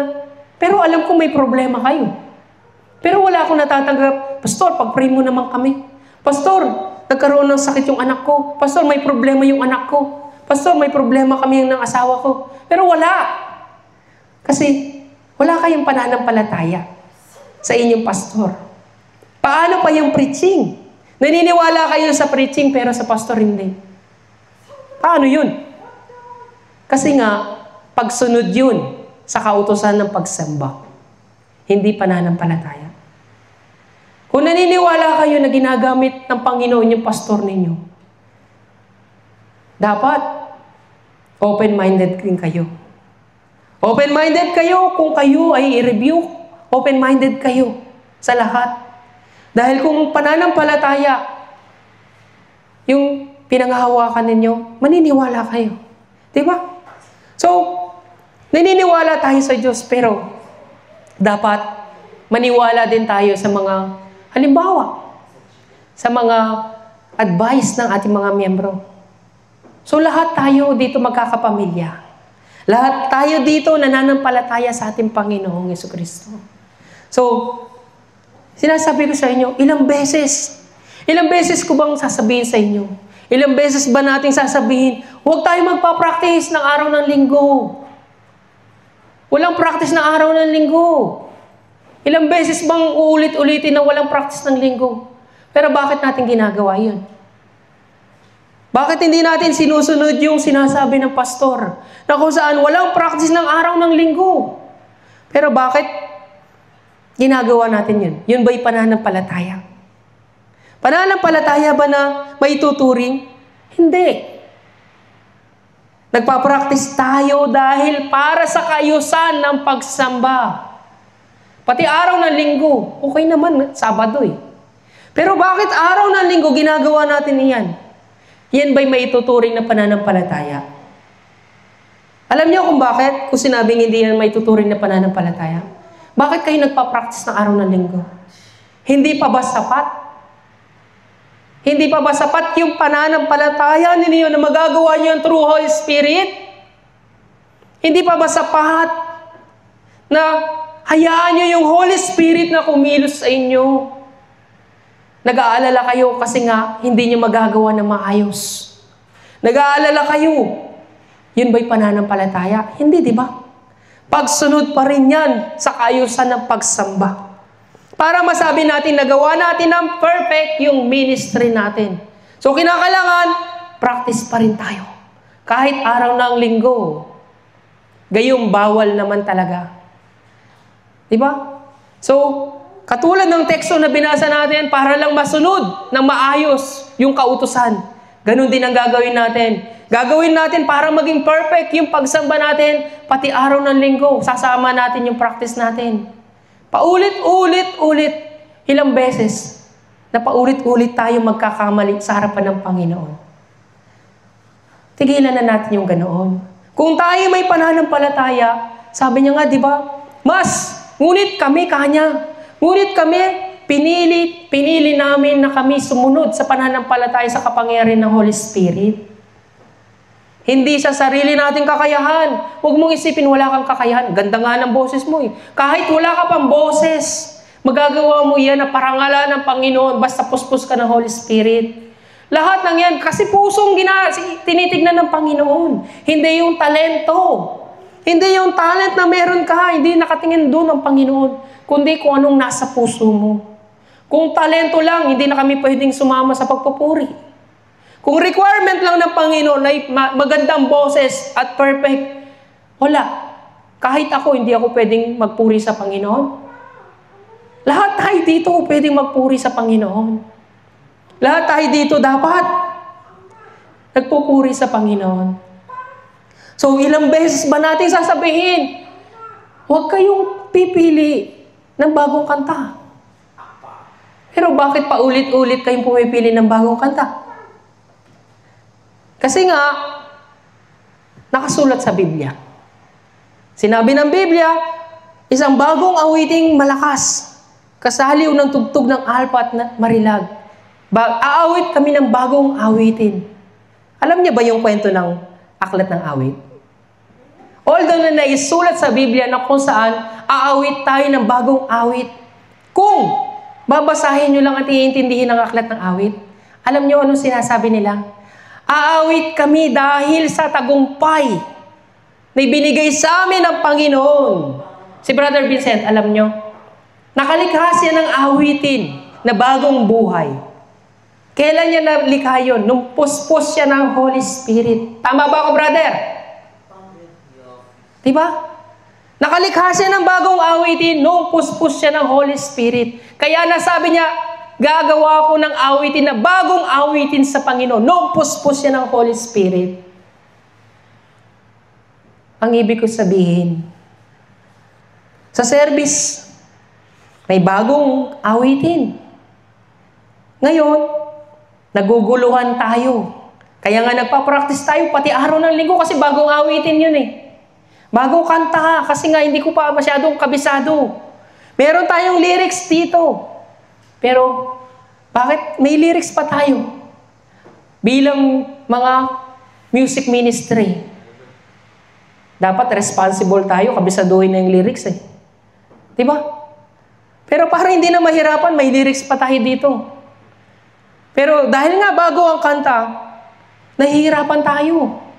pero alam ko may problema kayo. Pero wala akong natatanggap, Pastor, pag-pray mo naman kami. Pastor, nagkaroon ng sakit yung anak ko. Pastor, may problema yung anak ko. Pastor, may problema kami ng asawa ko. Pero wala. Kasi wala kayong pananampalataya sa inyong pastor. Paano pa yung preaching? Naniniwala kayo sa preaching pero sa pastor hindi. Paano yun? Kasi nga, pagsunod yun sa kautusan ng pagsamba. Hindi pananampalataya. Kung naniniwala kayo na ginagamit ng Panginoon yung pastor ninyo, dapat open-minded din kayo. Open-minded kayo kung kayo ay i-rebuke. Open-minded kayo sa lahat. Dahil kung pananampalataya yung pinanghahawakan ninyo, maniniwala kayo. Diba? So, naniniwala tayo sa Diyos, pero dapat maniwala din tayo sa mga halimbawa, sa mga advice ng ating mga miyembro. So, lahat tayo dito magkakapamilya. Lahat tayo dito nananampalataya sa ating Panginoong Jesucristo. So, sinasabi ko sa inyo, ilang beses ko bang sasabihin sa inyo? Ilang beses ba nating sasabihin, huwag tayo magpa-practice ng araw ng linggo. Walang practice ng araw ng linggo. Ilang beses bang uulit-ulitin na walang practice ng linggo? Pero bakit natin ginagawa yun? Bakit hindi natin sinusunod yung sinasabi ng pastor na kung saan walang practice ng araw ng linggo? Pero bakit ginagawa natin yun? Yun ba'y pananampalataya? Pananampalataya ba na may tuturing? Hindi. Nagpa-practice tayo dahil para sa kaayusan ng pagsamba. Pati araw ng linggo, okay naman, Sabado eh. Pero bakit araw ng linggo ginagawa natin iyan? Yan ba'y may tuturing na pananampalataya? Alam niyo kung bakit? Kung sinabing hindi yan may tuturing na pananampalataya? Bakit kayo nagpa-practice ng araw ng linggo? Hindi pa ba sapat? Hindi pa ba sapat yung pananampalataya ninyo na magagawa niyo through Holy Spirit? Hindi pa ba sapat na hayaan niyo yung Holy Spirit na kumilos sa inyo? Nag-aalala kayo kasi nga hindi niyo magagawa ng maayos. Nag-aalala kayo. Yun ba'y pananampalataya? Hindi, di ba? Pagsunod pa rin yan sa kaayusan ng pagsamba. Para masabi natin nagawa natin ng perfect yung ministry natin. So, kinakailangan, practice pa rin tayo. Kahit araw ng linggo. Gayong bawal naman talaga. Di ba? So, katulad ng teksto na binasa natin, para lang masunod ng maayos yung kautusan. Ganun din ang gagawin natin. Gagawin natin para maging perfect yung pagsamba natin, pati araw ng linggo. Sasama natin yung practice natin. Paulit-ulit-ulit, ilang beses na paulit-ulit tayo magkakamali sa harapan ng Panginoon. Tigilan na natin yung ganoon. Kung tayo may pananampalataya, sabi niya nga, di ba? Ngunit kami kanya. Ngunit kami, pinili namin na kami sumunod sa pananampalataya sa kapangyarihan ng Holy Spirit. Hindi sa sarili nating kakayahan. Huwag mong isipin wala kang kakayahan. Ganda nga ng boses mo eh. Kahit wala ka pang boses, magagawa mo yan na parangalan ng Panginoon basta puspos ka ng Holy Spirit. Lahat ng yan, kasi pusong tinitignan ng Panginoon. Hindi yung talento. Hindi yung talent na meron ka, hindi nakatingin doon ang Panginoon, kundi kung anong nasa puso mo. Kung talento lang, hindi na kami pwedeng sumama sa pagpupuri. Kung requirement lang ng Panginoon ay magandang boses at perfect, wala. Kahit ako, hindi ako pwedeng magpuri sa Panginoon. Lahat tayo dito pwedeng magpuri sa Panginoon. Lahat tayo dito dapat nagpupuri sa Panginoon. So, ilang beses ba natin sasabihin, huwag kayong pipili ng bagong kanta. Pero bakit paulit-ulit kayong pumipili ng bagong kanta? Kasi nga, nakasulat sa Biblia. Sinabi ng Biblia, isang bagong awiting malakas, kasaliw ng tugtog ng alpa at marilag. Aawit kami ng bagong awitin. Alam niyo ba yung kwento ng aklat ng awit? Although na naisulat sa Biblia na kung saan aawit tayo ng bagong awit. Kung babasahin nyo lang at iintindihin ang aklat ng awit, alam nyo anong sinasabi nila? Aawit kami dahil sa tagumpay na ibinigay sa amin ng Panginoon. Si Brother Vincent, alam nyo, nakalikha siya ng awitin na bagong buhay. Kailan niya nalikha yun? Nung puspos siya ng Holy Spirit. Tama ba ako, brother? Diba? Nakalikha siya ng bagong awitin nung puspos siya ng Holy Spirit. Kaya nasabi niya, gagawa ko ng awitin na bagong awitin sa Panginoon nung puspos siya ng Holy Spirit. Ang ibig ko sabihin, sa service, may bagong awitin. Ngayon, naguguluhan tayo. Kaya nga nagpa-practice tayo, pati araw ng linggo kasi bagong awitin yun eh. Bagong kanta, kasi nga hindi ko pa masyadong kabisado. Meron tayong lyrics dito. Pero, bakit may lyrics pa tayo? Bilang mga music ministry, dapat responsible tayo, kabisaduhin na yung lyrics eh. Diba? Pero para hindi na mahirapan, may lyrics pa tayo dito. Pero dahil nga bago ang kanta, nahihirapan tayo.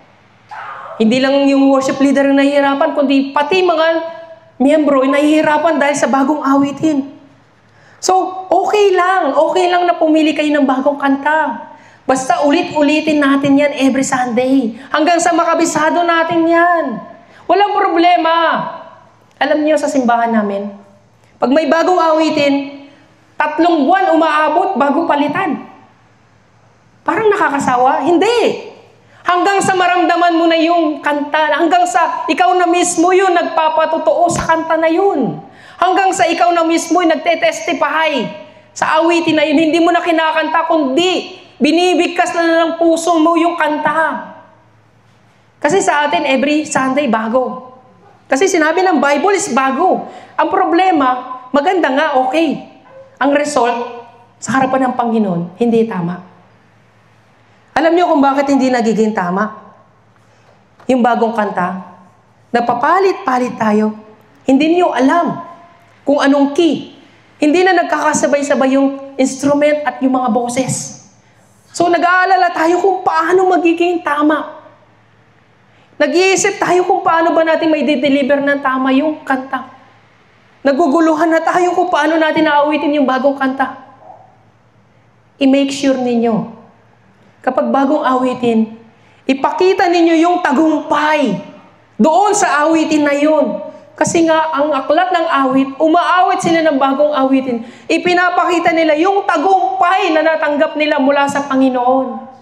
Hindi lang yung worship leader ang nahihirapan, kundi pati mga miyembro ay nahihirapan dahil sa bagong awitin. So, okay lang na pumili kayo ng bagong kanta. Basta ulit-ulitin natin yan every Sunday. Hanggang sa makabisado natin yan. Walang problema. Alam niyo sa simbahan namin, pag may bagong awitin, 3 buwan umaabot bago palitan. Parang nakakasawa? Hindi. Hanggang sa maramdaman mo na yung kanta, hanggang sa ikaw na mismo yun nagpapatotoo sa kanta na yun. Hanggang sa ikaw na mismo yung nagte-testify sa awitin na yun, hindi mo na kinakanta, kundi binibigkas na ng puso mo yung kanta. Kasi sa atin, every Sunday, bago. Kasi sinabi ng Bible is bago. Ang problema, maganda nga, okay. Ang result, sa harapan ng Panginoon, hindi tama. Alam niyo kung bakit hindi nagiging tama? Yung bagong kanta, napapalit-palit tayo. Hindi niyo alam kung anong key. Hindi na nagkakasabay-sabay yung instrument at yung mga boses. So nag-aalala tayo kung paano magiging tama. Nag-iisip tayo kung paano ba natin may deliver ng tama yung kanta. Naguguluhan na tayo kung paano natin naawitin yung bagong kanta. I-make sure ninyo, kapag bagong awitin, ipakita ninyo yung tagumpay doon sa awitin na yun. Kasi nga, ang aklat ng awit, umaawit sila ng bagong awitin. Ipinapakita nila yung tagumpay na natanggap nila mula sa Panginoon.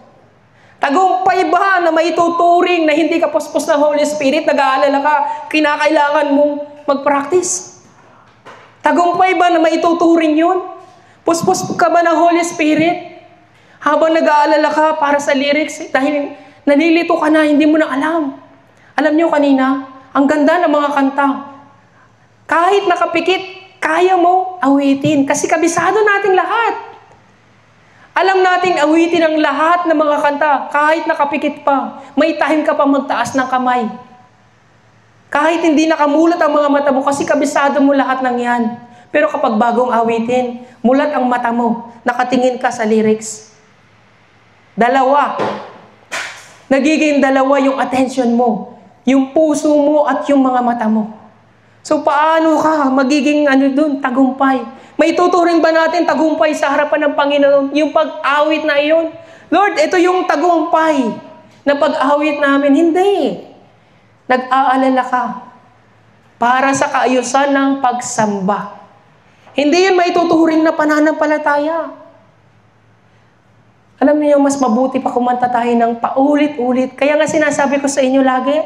Tagumpay ba na maituturing na hindi ka puspos ng Holy Spirit, nag-aalala ka, kinakailangan mong mag-practice? Tagumpay ba na maituturing yun? Puspos ka ba ng Holy Spirit? Habang nag-aalala ka para sa lyrics, dahil nalilito ka na, hindi mo na alam. Alam niyo kanina, ang ganda ng mga kanta. Kahit nakapikit, kaya mo awitin. Kasi kabisado nating lahat. Alam nating awitin ang lahat ng mga kanta. Kahit nakapikit pa, may time ka pa magtaas ng kamay. Kahit hindi nakamulat ang mga mata mo, kasi kabisado mo lahat ng yan. Pero kapag bagong awitin, mulat ang mata mo, nakatingin ka sa lyrics. Dalawa. Nagiging dalawa yung attention mo, yung puso mo at yung mga mata mo. So paano ka magiging tagumpay? May tuturing ba natin tagumpay sa harapan ng Panginoon? Yung pag-awit na iyon? Lord, ito yung tagumpay na pag-awit namin. Hindi. Nag-aalala ka para sa kaayusan ng pagsamba. Hindi yun may tuturing na pananampalataya. Alam niyo, mas mabuti pa kumanta tayo ng paulit-ulit. Kaya nga sinasabi ko sa inyo lagi,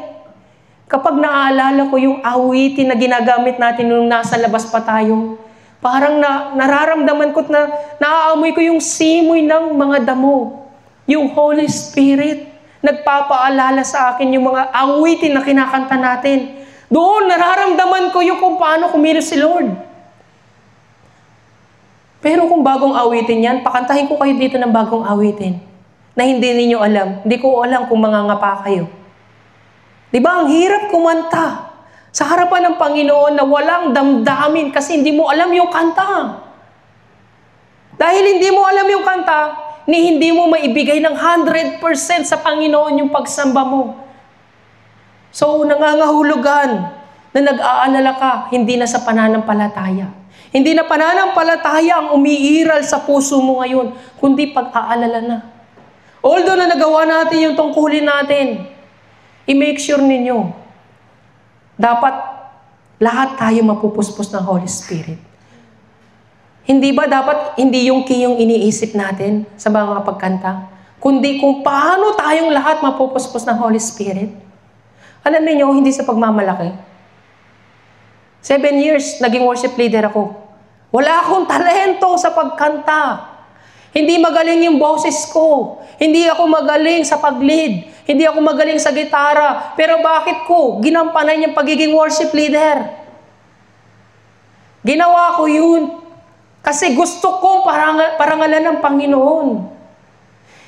Kapag naaalala ko yung awitin na ginagamit natin nung nasa labas pa tayo, parang nararamdaman ko na naaamoy ko yung simoy ng mga damo. Yung Holy Spirit, nagpapaalala sa akin yung mga awitin na kinakanta natin. Doon, nararamdaman ko yung kung paano kumilos si Lord. Pero kung bagong awitin yan, pakantahin ko kayo dito ng bagong awitin na hindi ninyo alam. Hindi ko alam kung mangangapa kayo. Di ba, ang hirap kumanta sa harapan ng Panginoon na walang damdamin kasi hindi mo alam yung kanta. Dahil hindi mo alam yung kanta, hindi mo maibigay ng 100% sa Panginoon yung pagsamba mo. So, nangangahulugan na nag-aalala ka, hindi na sa pananampalataya. Hindi na pananampalataya ang umiiral sa puso mo ngayon, kundi pag-aalala na. Although na nagawa natin yung tungkulin natin, i-make sure ninyo, dapat lahat tayo mapupuspos ng Holy Spirit. Hindi ba dapat hindi yung kiyong iniisip natin sa mga pagkanta, kundi kung paano tayong lahat mapupuspos ng Holy Spirit? Alam niyo, hindi sa pagmamalaki. 7 years, naging worship leader ako. Wala akong talento sa pagkanta. Hindi magaling yung boses ko. Hindi ako magaling sa pag-lead. Hindi ako magaling sa gitara. Pero bakit ko ginampanan yung pagiging worship leader? Ginawa ko yun. Kasi gusto kong parangalan ng Panginoon.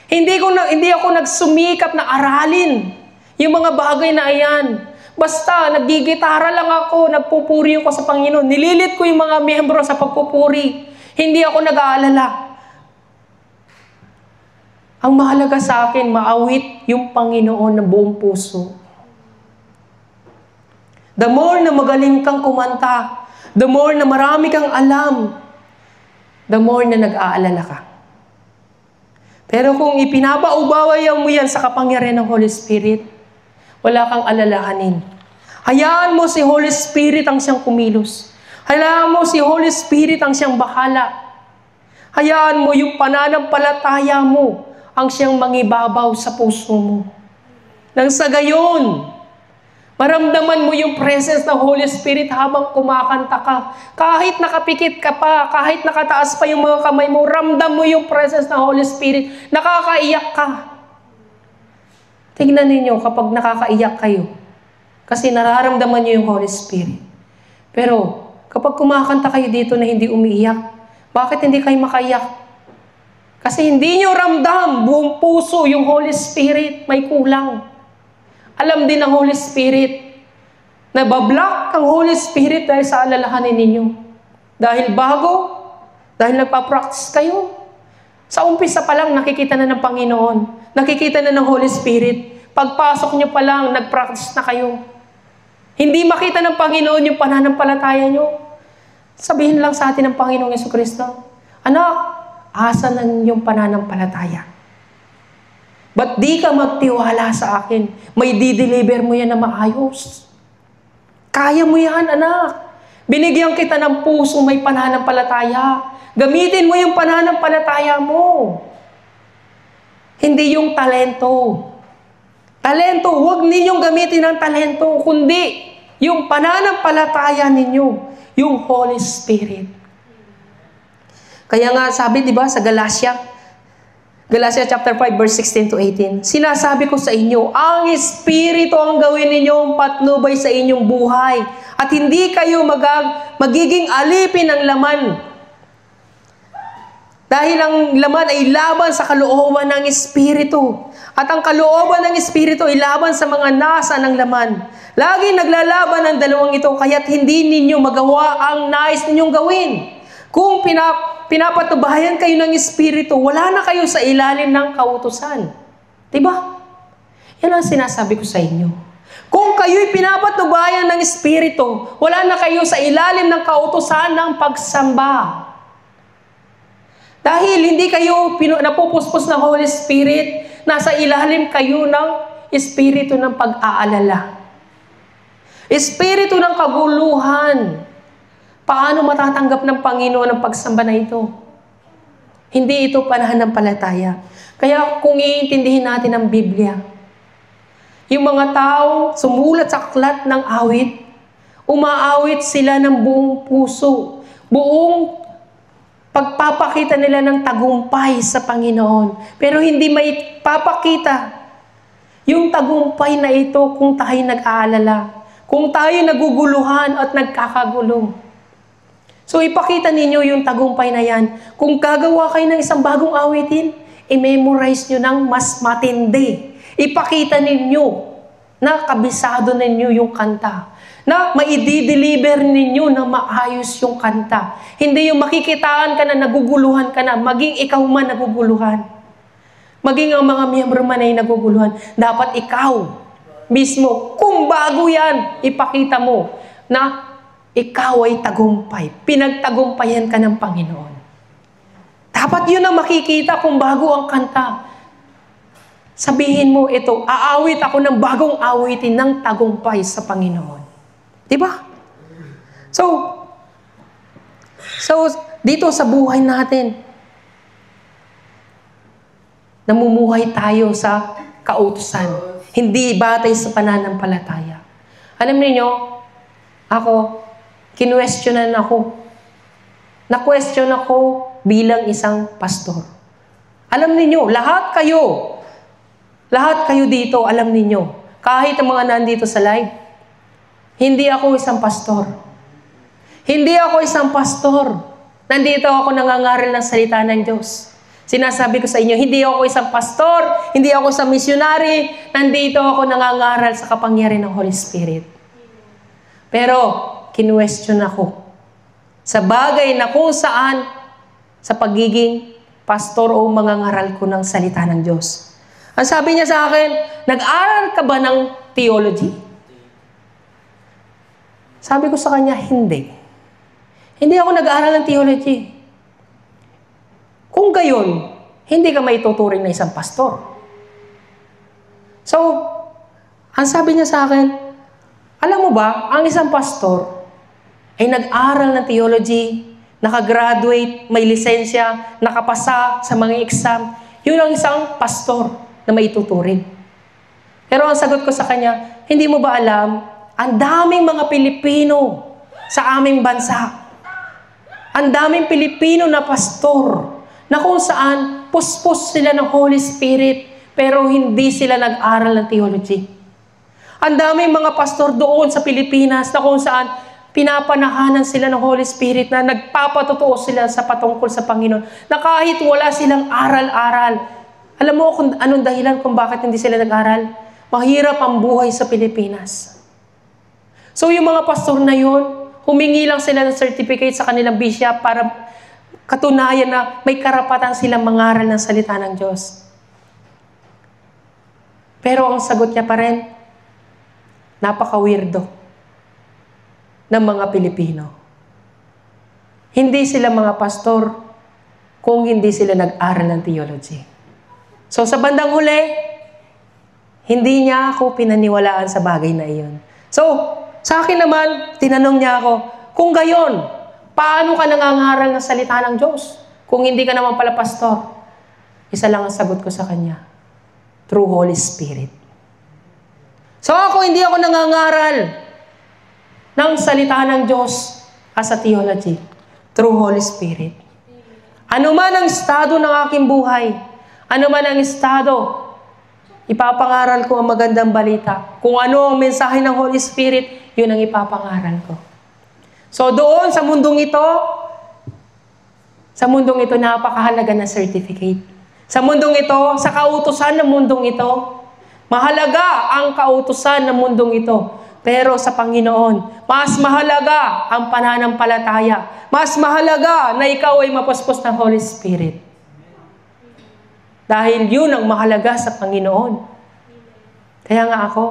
Hindi ako nagsumikap na aralin yung mga bagay na ayan. Basta, nagigitara lang ako, nagpupuri ako sa Panginoon. Nililit ko yung mga miyembro sa pagpupuri. Hindi ako nag-aalala. Ang mahalaga sa akin, maawit yung Panginoon ng buong puso. The more na magaling kang kumanta, the more na marami kang alam, the more na nag-aalala ka. Pero kung ipinapaubawayan mo yan sa kapangyarihan ng Holy Spirit, wala kang alalahanin. Hayaan mo si Holy Spirit ang siyang kumilos. Hayaan mo si Holy Spirit ang siyang bahala. Hayaan mo yung pananampalataya mo ang siyang mangibabaw sa puso mo. Nang sa gayon, maramdaman mo yung presence ng Holy Spirit habang kumakanta ka. Kahit nakapikit ka pa, kahit nakataas pa yung mga kamay mo, ramdam mo yung presence ng Holy Spirit. Nakakaiyak ka. Tingnan ninyo kapag nakakaiyak kayo. Kasi nararamdaman niyo yung Holy Spirit. Pero kapag kumakanta kayo dito na hindi umiiyak, bakit hindi kayo makaiyak? Kasi hindi niyo ramdam buong puso yung Holy Spirit. May kulang. Alam din ng Holy Spirit na bablock ang Holy Spirit dahil sa alalahanin ninyo. Dahil dahil nagpa-practice kayo. Sa umpisa pa lang, nakikita na ng Panginoon. Nakikita na ng Holy Spirit. Pagpasok nyo pa lang, nag-practice na kayo. Hindi makita ng Panginoon yung pananampalataya nyo. Sabihin lang sa atin ng Panginoong Jesucristo, anak, asa na yung pananampalataya? Ba't di ka magtiwala sa akin? May di-deliver mo yan na maayos. Kaya mo yan, anak. Binigyan kita ng puso may pananampalataya. Gamitin mo yung pananampalataya mo. Hindi yung talento. Talento, huwag ninyong gamitin ang talento, kundi yung pananampalataya ninyo, yung Holy Spirit. Kaya nga sabi, di ba, sa Galatia chapter 5, verse 16 to 18, sinasabi ko sa inyo, ang Espiritu ang gawin ninyong patnubay sa inyong buhay, at hindi kayo magiging alipin ng laman. Dahil ang laman ay laban sa kalooban ng Espiritu. At ang kalooban ng Espiritu ay laban sa mga nasa ng laman. Lagi naglalaban ang dalawang ito, kaya't hindi ninyo magawa ang nais ninyong gawin. Kung pinapatubayan kayo ng Espiritu, wala na kayo sa ilalim ng kautusan. Diba? Yan ang sinasabi ko sa inyo. Kung kayo'y pinapatubayan ng Espiritu, wala na kayo sa ilalim ng kautusan ng pagsamba. Dahil hindi kayo napupuspos ng Holy Spirit, nasa ilalim kayo ng Espiritu ng pag-aalala. Espiritu ng kaguluhan. Paano matatanggap ng Panginoon ang pagsamba na ito? Hindi ito pananampalataya. Kaya kung iintindihin natin ang Biblia, Yung mga tao sumulat sa aklat ng awit, umaawit sila ng buong puso, buong pagpapakita nila ng tagumpay sa Panginoon. Pero hindi may papakita yung tagumpay na ito kung tayo nag-aalala, kung tayo naguguluhan at nagkakagulo. So ipakita ninyo yung tagumpay na yan. Kung gagawa kayo ng isang bagong awitin, i-memorize nyo ng mas matindi. Ipakita ninyo na kabisado ninyo yung kanta. Na maidi-deliver ninyo na maayos yung kanta. Hindi yung makikitaan ka na naguguluhan ka na, maging ikaw man naguguluhan. Maging ang mga miyembro man ay naguguluhan. Dapat ikaw mismo, kung bago yan, ipakita mo na ikaw ay tagumpay. Pinagtagumpayan ka ng Panginoon. Dapat yun ang makikita kung bago ang kanta. Sabihin mo ito, aawit ako ng bagong awitin ng tagumpay sa Panginoon. Diba? So, dito sa buhay natin, namumuhay tayo sa kautusan. Hindi batay sa pananampalataya. Alam niyo, ako, kinwestiyonan ako. Na-question ako bilang isang pastor. Alam niyo, lahat kayo dito, alam niyo, kahit ang mga nandito sa live, hindi ako isang pastor. Hindi ako isang pastor. Nandito ako nangangaral ng salita ng Diyos. Sinasabi ko sa inyo, hindi ako isang pastor, hindi ako isang missionary, nandito ako nangangaral sa kapangyarihan ng Holy Spirit. Pero, kinwestiyon ako sa bagay na kung saan sa pagiging pastor o mangangaral ko ng salita ng Diyos. Ang sabi niya sa akin, nag-aral ka ba ng theology? Sabi ko sa kanya, hindi. Hindi ako nag-aaral ng theology. Kung gayon, hindi ka maituturing na isang pastor. So, ang sabi niya sa akin, alam mo ba, ang isang pastor ay nag-aral ng theology, nakagraduate, may lisensya, nakapasa sa mga exam. Yun ang isang pastor na maituturing. Pero ang sagot ko sa kanya, hindi mo ba alam, ang daming mga Pilipino sa aming bansa. Ang daming Pilipino na pastor na kung saan puspos sila ng Holy Spirit pero hindi sila nag-aral ng theology. Ang daming mga pastor doon sa Pilipinas na kung saan pinapanahanan sila ng Holy Spirit na nagpapatotoo sila sa patungkol sa Panginoon na kahit wala silang aral-aral. Alam mo kung anong dahilan kung bakit hindi sila nag-aral? Mahirap ang buhay sa Pilipinas. So yung mga pastor na yun, humingi lang sila ng certificate sa kanilang bishop para katunayan na may karapatan silang mangaral ng salita ng Diyos. Pero ang sagot niya pa rin, napaka-weirdo ng mga Pilipino. Hindi sila mga pastor kung hindi sila nag-aral ng theology. So sa bandang huli, hindi niya ako pinaniwalaan sa bagay na iyon. So, sa akin naman, tinanong niya ako, kung gayon, paano ka nangangaral ng salita ng Diyos? Kung hindi ka naman pala pastor. Isa lang ang sagot ko sa kanya. Through Holy Spirit. So ako, hindi ako nangangaral ng salita ng Diyos as a theology. Through Holy Spirit. Ano man ang estado ng aking buhay, ano man ang estado, ipapangaral ko ang magandang balita. Kung ano ang mensahe ng Holy Spirit, yun ang ipapangaral ko. So doon sa mundong ito, napakahalaga na certificate. Sa mundong ito, sa kautusan ng mundong ito, mahalaga ang kautusan ng mundong ito. Pero sa Panginoon, mas mahalaga ang pananampalataya. Mas mahalaga na ikaw ay mapuspos ng Holy Spirit. Dahil yun ang mahalaga sa Panginoon. Kaya nga ako,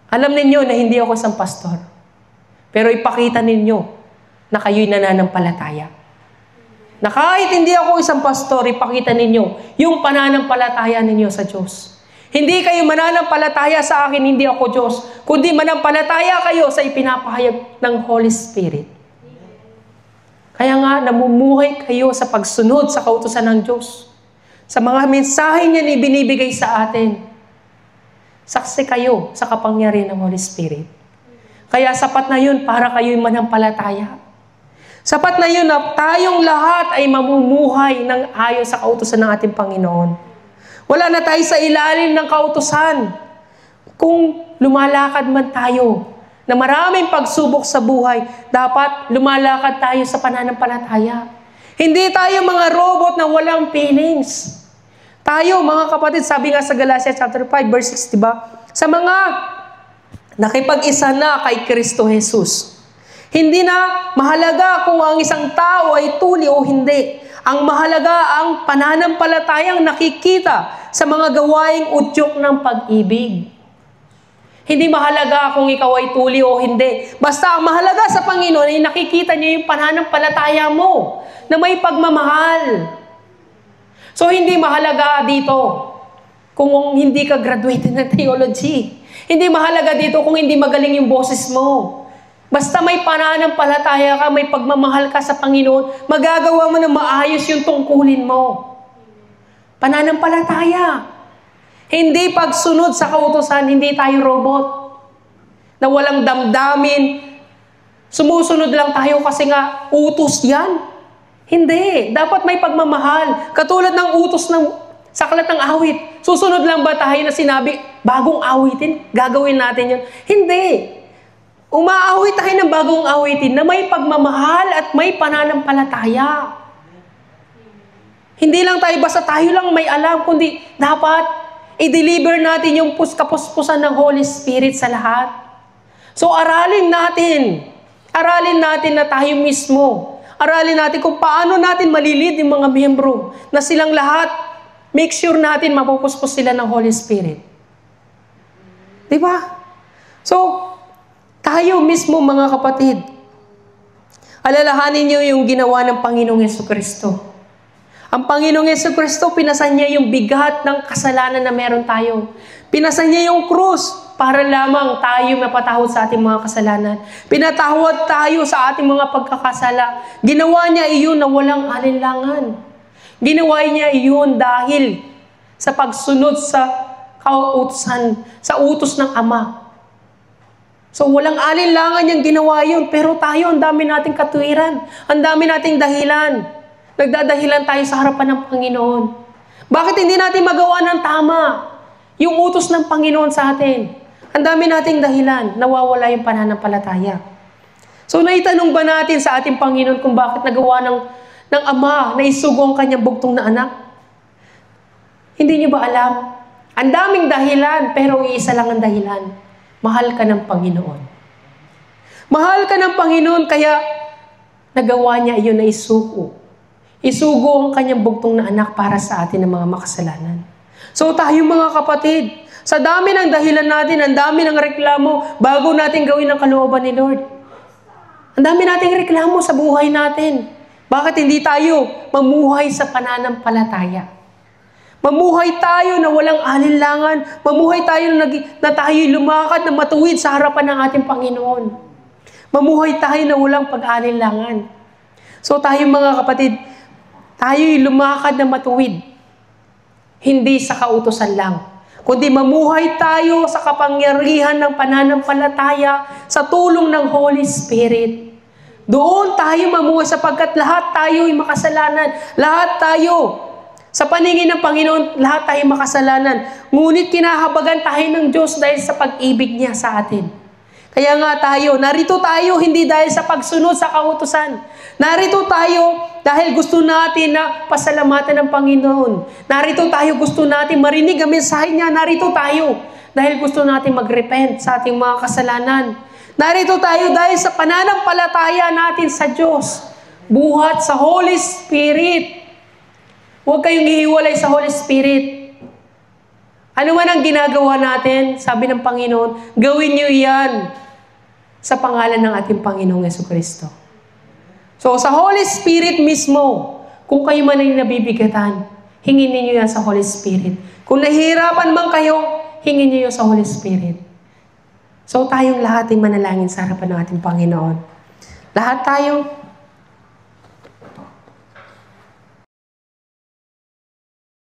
alam ninyo na hindi ako isang pastor. Pero ipakita ninyo na kayo'y nananampalataya. Na kahit hindi ako isang pastor, ipakita ninyo yung pananampalataya ninyo sa Diyos. Hindi kayo mananampalataya sa akin, hindi ako Diyos. Kundi manampalataya kayo sa ipinapahayag ng Holy Spirit. Kaya nga, namumuhay kayo sa pagsunod sa kautusan ng Diyos. Sa mga mensahe niya na ibinibigay sa atin. Saksi kayo sa kapangyarihan ng Holy Spirit. Kaya sapat na yun para kayo'y manampalataya. Sapat na yun na tayong lahat ay mamumuhay ng ayon sa kautusan ng ating Panginoon. Wala na tayo sa ilalim ng kautusan. Kung lumalakad man tayo na maraming pagsubok sa buhay, dapat lumalakad tayo sa pananampalataya. Hindi tayo mga robot na walang feelings. Tayo, mga kapatid, sabi nga sa Galatia chapter 5, verse 6, diba? Sa mga nakipag-isa na kay Kristo Jesus. Hindi na mahalaga kung ang isang tao ay tuli o hindi. Ang mahalaga ang pananampalatayang nakikita sa mga gawaing udyok ng pag-ibig. Hindi mahalaga kung ikaw ay tuli o hindi. Basta ang mahalaga sa Panginoon ay nakikita niya yung pananampalataya mo na may pagmamahal. So hindi mahalaga dito kung hindi ka graduated ng theology. Hindi mahalaga dito kung hindi magaling yung boses mo. Basta may pananampalataya ka, may pagmamahal ka sa Panginoon, magagawa mo na maayos yung tungkulin mo. Pananampalataya. Hindi pagsunod sa kautusan, hindi tayo robot na walang damdamin. Sumusunod lang tayo kasi nga utos yan. Hindi. Dapat may pagmamahal. Katulad ng utos sa aklat ng awit. Susunod lang ba tayo na sinabi, bagong awitin, gagawin natin yun? Hindi. Umaawit tayo ng bagong awitin na may pagmamahal at may pananampalataya. Hindi lang tayo, basta tayo lang may alam, kundi dapat i-deliver natin yung kapuspusan ng Holy Spirit sa lahat. So aralin natin na tayo mismo. Aralin natin kung paano natin malilid yung mga miyembro na silang lahat, make sure natin mapupuspos sila ng Holy Spirit. Diba? So, tayo mismo mga kapatid, alalahanin niyo yung ginawa ng Panginoong Jesucristo. Ang Panginoong Jesucristo, pinasan niya yung bigat ng kasalanan na meron tayo. Pinasan niya yung krus para lamang tayo mapatawad sa ating mga kasalanan. Pinatawad tayo sa ating mga pagkakasala. Ginawa niya iyon na walang alinlangan. Ginawa niya iyon dahil sa pagsunod sa kautusan, sa utos ng Ama. So walang alinlangan niyang ginawa yun, pero tayo, ang dami nating katuwiran, ang dami nating dahilan. Nagdadahilan tayo sa harapan ng Panginoon. Bakit hindi natin magawa ng tama yung utos ng Panginoon sa atin? Ang dami nating dahilan, nawawala yung pananampalataya. So naitanong ba natin sa ating Panginoon kung bakit nagawa ng Ama na isugo ang kanyang bugtong na anak? Hindi niyo ba alam? Ang daming dahilan, pero iisa lang ang dahilan. Mahal ka ng Panginoon. Mahal ka ng Panginoon, kaya nagawa niya iyon na isugo. Isugo ang kanyang bugtong na anak para sa atin ng mga makasalanan. So tayo mga kapatid, sa dami ng dahilan natin, ang dami ng reklamo, bago natin gawin ang kalooban ni Lord. Ang dami nating reklamo sa buhay natin. Bakit hindi tayo mamuhay sa pananampalataya? Mamuhay tayo na walang alinlangan. Mamuhay tayo na tayo lumakad na matuwid sa harapan ng ating Panginoon. Mamuhay tayo na walang pag-alinlangan. So tayo mga kapatid, tayo'y lumakad na matuwid. Hindi sa kautusan lang, kundi mamuhay tayo sa kapangyarihan ng pananampalataya sa tulong ng Holy Spirit. Doon tayo mamuhay sapagkat lahat tayo ay makasalanan. Lahat tayo, sa paningin ng Panginoon, lahat tayo makasalanan. Ngunit kinahabagan tayo ng Diyos dahil sa pag-ibig niya sa atin. Kaya nga narito tayo hindi dahil sa pagsunod sa kautusan. Narito tayo dahil gusto natin na pasalamatan ng Panginoon. Narito tayo, gusto natin marinig ang mensahe niya. Narito tayo dahil gusto natin mag-repent sa ating mga kasalanan. Narito tayo dahil sa pananampalataya natin sa Diyos. Buhat sa Holy Spirit. Huwag kayong hihiwalay sa Holy Spirit. Ano man ang ginagawa natin, sabi ng Panginoon, gawin niyo yan sa pangalan ng ating Panginoong Jesucristo. So, sa Holy Spirit mismo, kung kayo man ay nabibigatan, hingin niyo yan sa Holy Spirit. Kung nahihirapan man kayo, hingin niyo sa Holy Spirit. So, tayong lahat ay manalangin sa harapan ng ating Panginoon. Lahat tayo